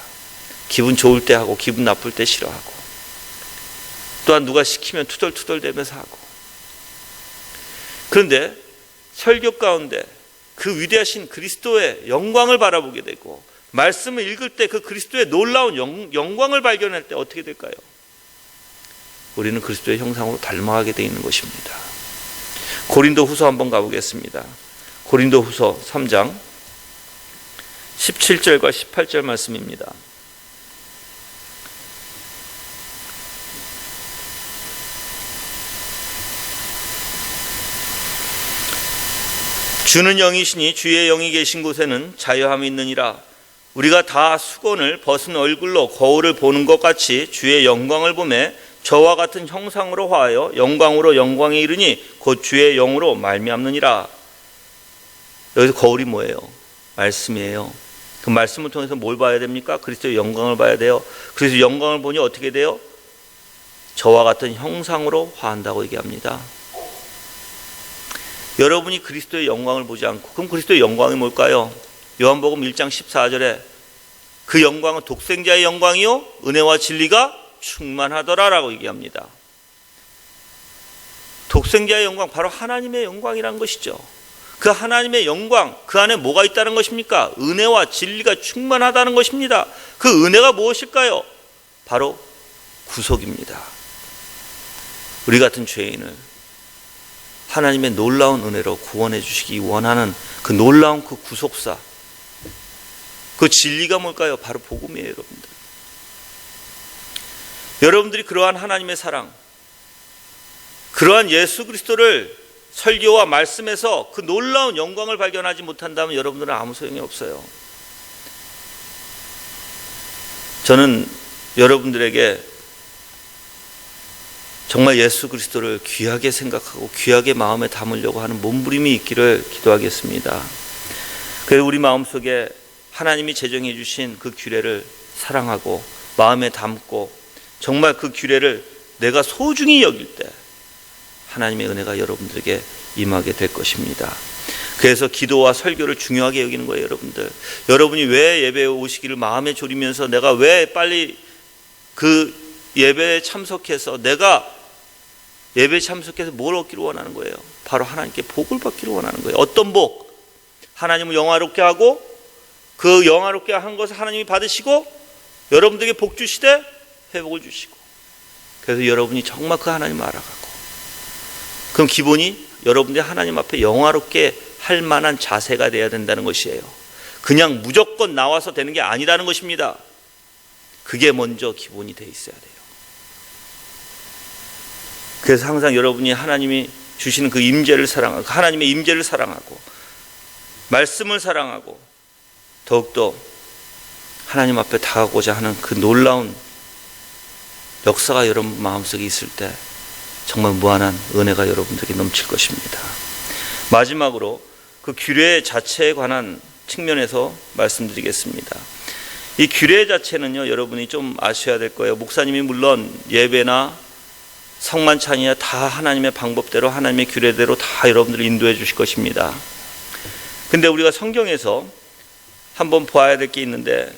기분 좋을 때 하고 기분 나쁠 때 싫어하고 또한 누가 시키면 투덜투덜대면서 하고. 그런데 설교 가운데 그 위대하신 그리스도의 영광을 바라보게 되고 말씀을 읽을 때 그 그리스도의 놀라운 영광을 발견할 때 어떻게 될까요? 우리는 그리스도의 형상으로 닮아가게 되어 있는 것입니다. 고린도후서 한번 가보겠습니다. 고린도후서 3장 17절과 18절 말씀입니다. 주는 영이시니 주의 영이 계신 곳에는 자유함이 있느니라. 우리가 다 수건을 벗은 얼굴로 거울을 보는 것 같이 주의 영광을 보매 저와 같은 형상으로 화하여 영광으로 영광에 이르니 곧 주의 영으로 말미암느니라. 여기서 거울이 뭐예요? 말씀이에요. 그 말씀을 통해서 뭘 봐야 됩니까? 그리스도의 영광을 봐야 돼요. 그래서 영광을 보니 어떻게 돼요? 저와 같은 형상으로 화한다고 얘기합니다. 여러분이 그리스도의 영광을 보지 않고 그럼 그리스도의 영광이 뭘까요? 요한복음 1장 14절에 그 영광은 독생자의 영광이요 은혜와 진리가 충만하더라라고 얘기합니다. 독생자의 영광 바로 하나님의 영광이라는 것이죠. 그 하나님의 영광 그 안에 뭐가 있다는 것입니까? 은혜와 진리가 충만하다는 것입니다. 그 은혜가 무엇일까요? 바로 구속입니다. 우리 같은 죄인을 하나님의 놀라운 은혜로 구원해 주시기 원하는 그 놀라운 그 구속사, 그 진리가 뭘까요? 바로 복음이에요, 여러분들. 여러분들이 그러한 하나님의 사랑, 그러한 예수 그리스도를 설교와 말씀에서 그 놀라운 영광을 발견하지 못한다면 여러분들은 아무 소용이 없어요. 저는 여러분들에게 정말 예수 그리스도를 귀하게 생각하고 귀하게 마음에 담으려고 하는 몸부림이 있기를 기도하겠습니다. 그래서 우리 마음속에 하나님이 제정해 주신 그 규례를 사랑하고 마음에 담고 정말 그 규례를 내가 소중히 여길 때 하나님의 은혜가 여러분들에게 임하게 될 것입니다. 그래서 기도와 설교를 중요하게 여기는 거예요, 여러분들. 여러분이 왜 예배에 오시기를 마음에 졸이면서 내가 왜 빨리 그 예배에 참석해서 내가 예배에 참석해서 뭘 얻기를 원하는 거예요? 바로 하나님께 복을 받기를 원하는 거예요. 어떤 복? 하나님을 영화롭게 하고 그 영화롭게 한 것을 하나님이 받으시고 여러분들에게 복 주시되 회복을 주시고 그래서 여러분이 정말 그 하나님을 알아가고 그럼 기본이 여러분들이 하나님 앞에 영화롭게 할 만한 자세가 돼야 된다는 것이에요. 그냥 무조건 나와서 되는 게 아니라는 것입니다. 그게 먼저 기본이 돼 있어야 돼요. 그래서 항상 여러분이 하나님이 주시는 그 임재를 사랑하고 하나님의 임재를 사랑하고 말씀을 사랑하고 더욱더 하나님 앞에 다가고자 하는 그 놀라운 역사가 여러분 마음속에 있을 때 정말 무한한 은혜가 여러분들에게 넘칠 것입니다. 마지막으로 그 규례 자체에 관한 측면에서 말씀드리겠습니다. 이 규례 자체는요, 여러분이 좀 아셔야 될 거예요. 목사님이 물론 예배나 성만찬이야 다 하나님의 방법대로 하나님의 규례대로 다 여러분들을 인도해 주실 것입니다. 근데 우리가 성경에서 한번 보아야 될 게 있는데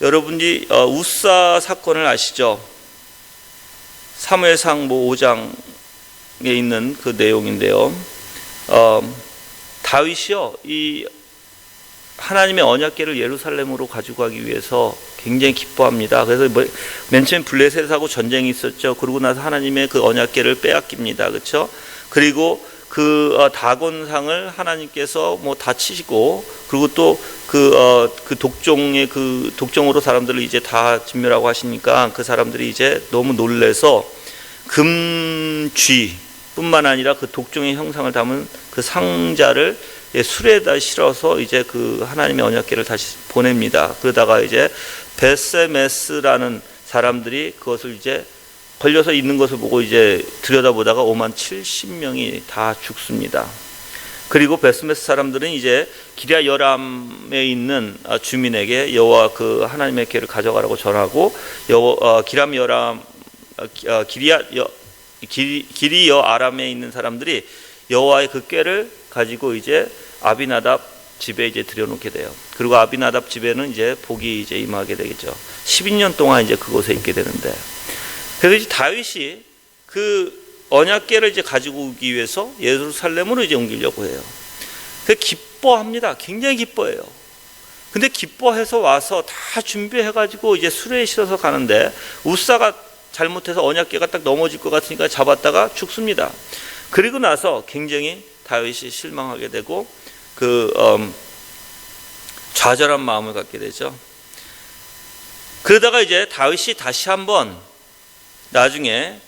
여러분이 우사 사건을 아시죠? 사무엘상 5장에 있는 그 내용인데요. 다윗이요, 이 하나님의 언약궤를 예루살렘으로 가지고 가기 위해서 굉장히 기뻐합니다. 그래서 맨 처음 블레셋하고 전쟁이 있었죠. 그러고 나서 하나님의 그 언약궤를 빼앗깁니다. 그렇죠? 그리고 그 다곤상을 하나님께서 다치시고, 그리고 또 그 독종으로 사람들을 이제 다 진멸하고 하시니까 그 사람들이 이제 너무 놀래서 금쥐뿐만 아니라 그 독종의 형상을 담은 그 상자를 술에다 실어서 이제 그 하나님의 언약궤를 다시 보냅니다. 그러다가 이제 베세메스라는 사람들이 그것을 이제 걸려서 있는 것을 보고 이제 들여다보다가 5만 70명이 다 죽습니다. 그리고 베스메스 사람들은 이제 기랴 여람에 있는 주민에게 여호와 그 하나님의 궤를 가져가라고 전하고, 기리여 아람에 있는 사람들이 여호와의 그 궤를 가지고 이제 아비나답 집에 이제 들여놓게 돼요. 그리고 아비나답 집에는 이제 복이 이제 임하게 되겠죠. 12년 동안 이제 그곳에 있게 되는데, 그래서 이제 다윗이 그 언약궤를 이제 가지고 오기 위해서 예루살렘으로 이제 옮기려고 해요. 그래서 기뻐합니다. 굉장히 기뻐해요. 근데 기뻐해서 와서 다 준비해가지고 이제 수레에 실어서 가는데 우사가 잘못해서 언약궤가 딱 넘어질 것 같으니까 잡았다가 죽습니다. 그리고 나서 굉장히 다윗이 실망하게 되고 좌절한 마음을 갖게 되죠. 그러다가 이제 다윗이 다시 한번 나중에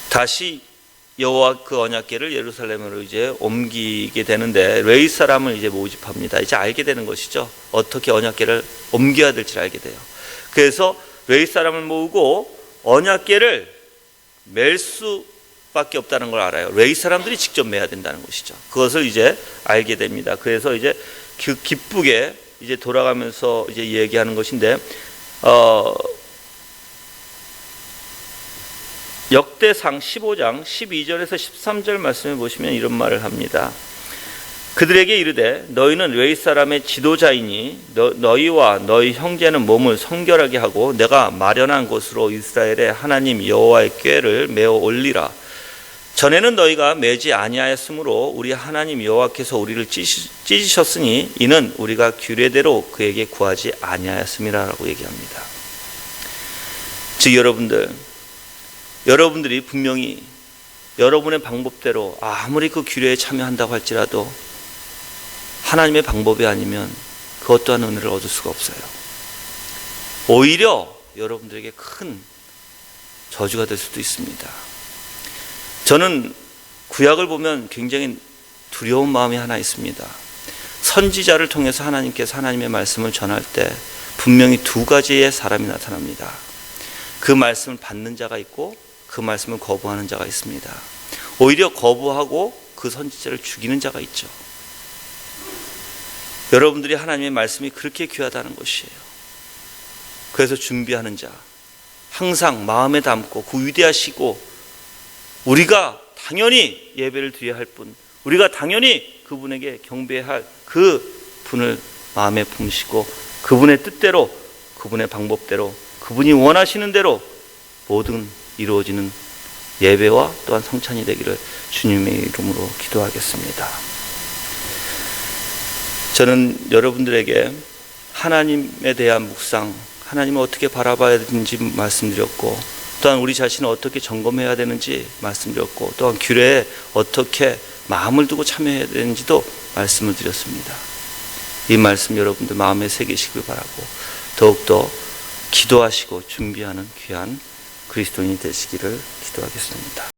다시 여호와 그 언약궤를 예루살렘으로 이제 옮기게 되는데 레위 사람을 이제 모집합니다. 이제 알게 되는 것이죠. 어떻게 언약궤를 옮겨야 될지 알게 돼요. 그래서 레위 사람을 모으고 언약궤를 맬 수밖에 없다는 걸 알아요. 레위 사람들이 직접 매야 된다는 것이죠. 그것을 이제 알게 됩니다. 그래서 이제 기쁘게 이제 돌아가면서 이제 얘기하는 것인데, 역대상 15장 12절에서 13절 말씀을 보시면 이런 말을 합니다. 그들에게 이르되 너희는 레위 사람의 지도자이니 너희와 너희 형제는 몸을 성결하게 하고 내가 마련한 곳으로 이스라엘의 하나님 여호와의 궤를 메어 올리라. 전에는 너희가 매지 아니하였으므로 우리 하나님 여호와께서 우리를 찢으셨으니 이는 우리가 규례대로 그에게 구하지 아니하였음이라라고 얘기합니다. 즉 여러분들이 분명히 여러분의 방법대로 아무리 그 규례에 참여한다고 할지라도 하나님의 방법이 아니면 그 어떠한 은혜를 얻을 수가 없어요. 오히려 여러분들에게 큰 저주가 될 수도 있습니다. 저는 구약을 보면 굉장히 두려운 마음이 하나 있습니다. 선지자를 통해서 하나님께서 하나님의 말씀을 전할 때 분명히 두 가지의 사람이 나타납니다. 그 말씀을 받는 자가 있고 그 말씀을 거부하는 자가 있습니다. 오히려 거부하고 그 선지자를 죽이는 자가 있죠. 여러분들이 하나님의 말씀이 그렇게 귀하다는 것이에요. 그래서 준비하는 자, 항상 마음에 담고 그 위대하시고 우리가 당연히 예배를 드려야 할 분, 우리가 당연히 그분에게 경배해야 할 그 분을 마음에 품으시고 그분의 뜻대로, 그분의 방법대로, 그분이 원하시는 대로 모든 이루어지는 예배와 또한 성찬이 되기를 주님의 이름으로 기도하겠습니다. 저는 여러분들에게 하나님에 대한 묵상, 하나님을 어떻게 바라봐야 되는지 말씀드렸고, 또한 우리 자신을 어떻게 점검해야 되는지 말씀드렸고, 또한 규례에 어떻게 마음을 두고 참여해야 되는지도 말씀을 드렸습니다. 이 말씀 여러분들 마음에 새기시길 바라고 더욱더 기도하시고 준비하는 귀한 그리스도인이 되시기를 기도하겠습니다.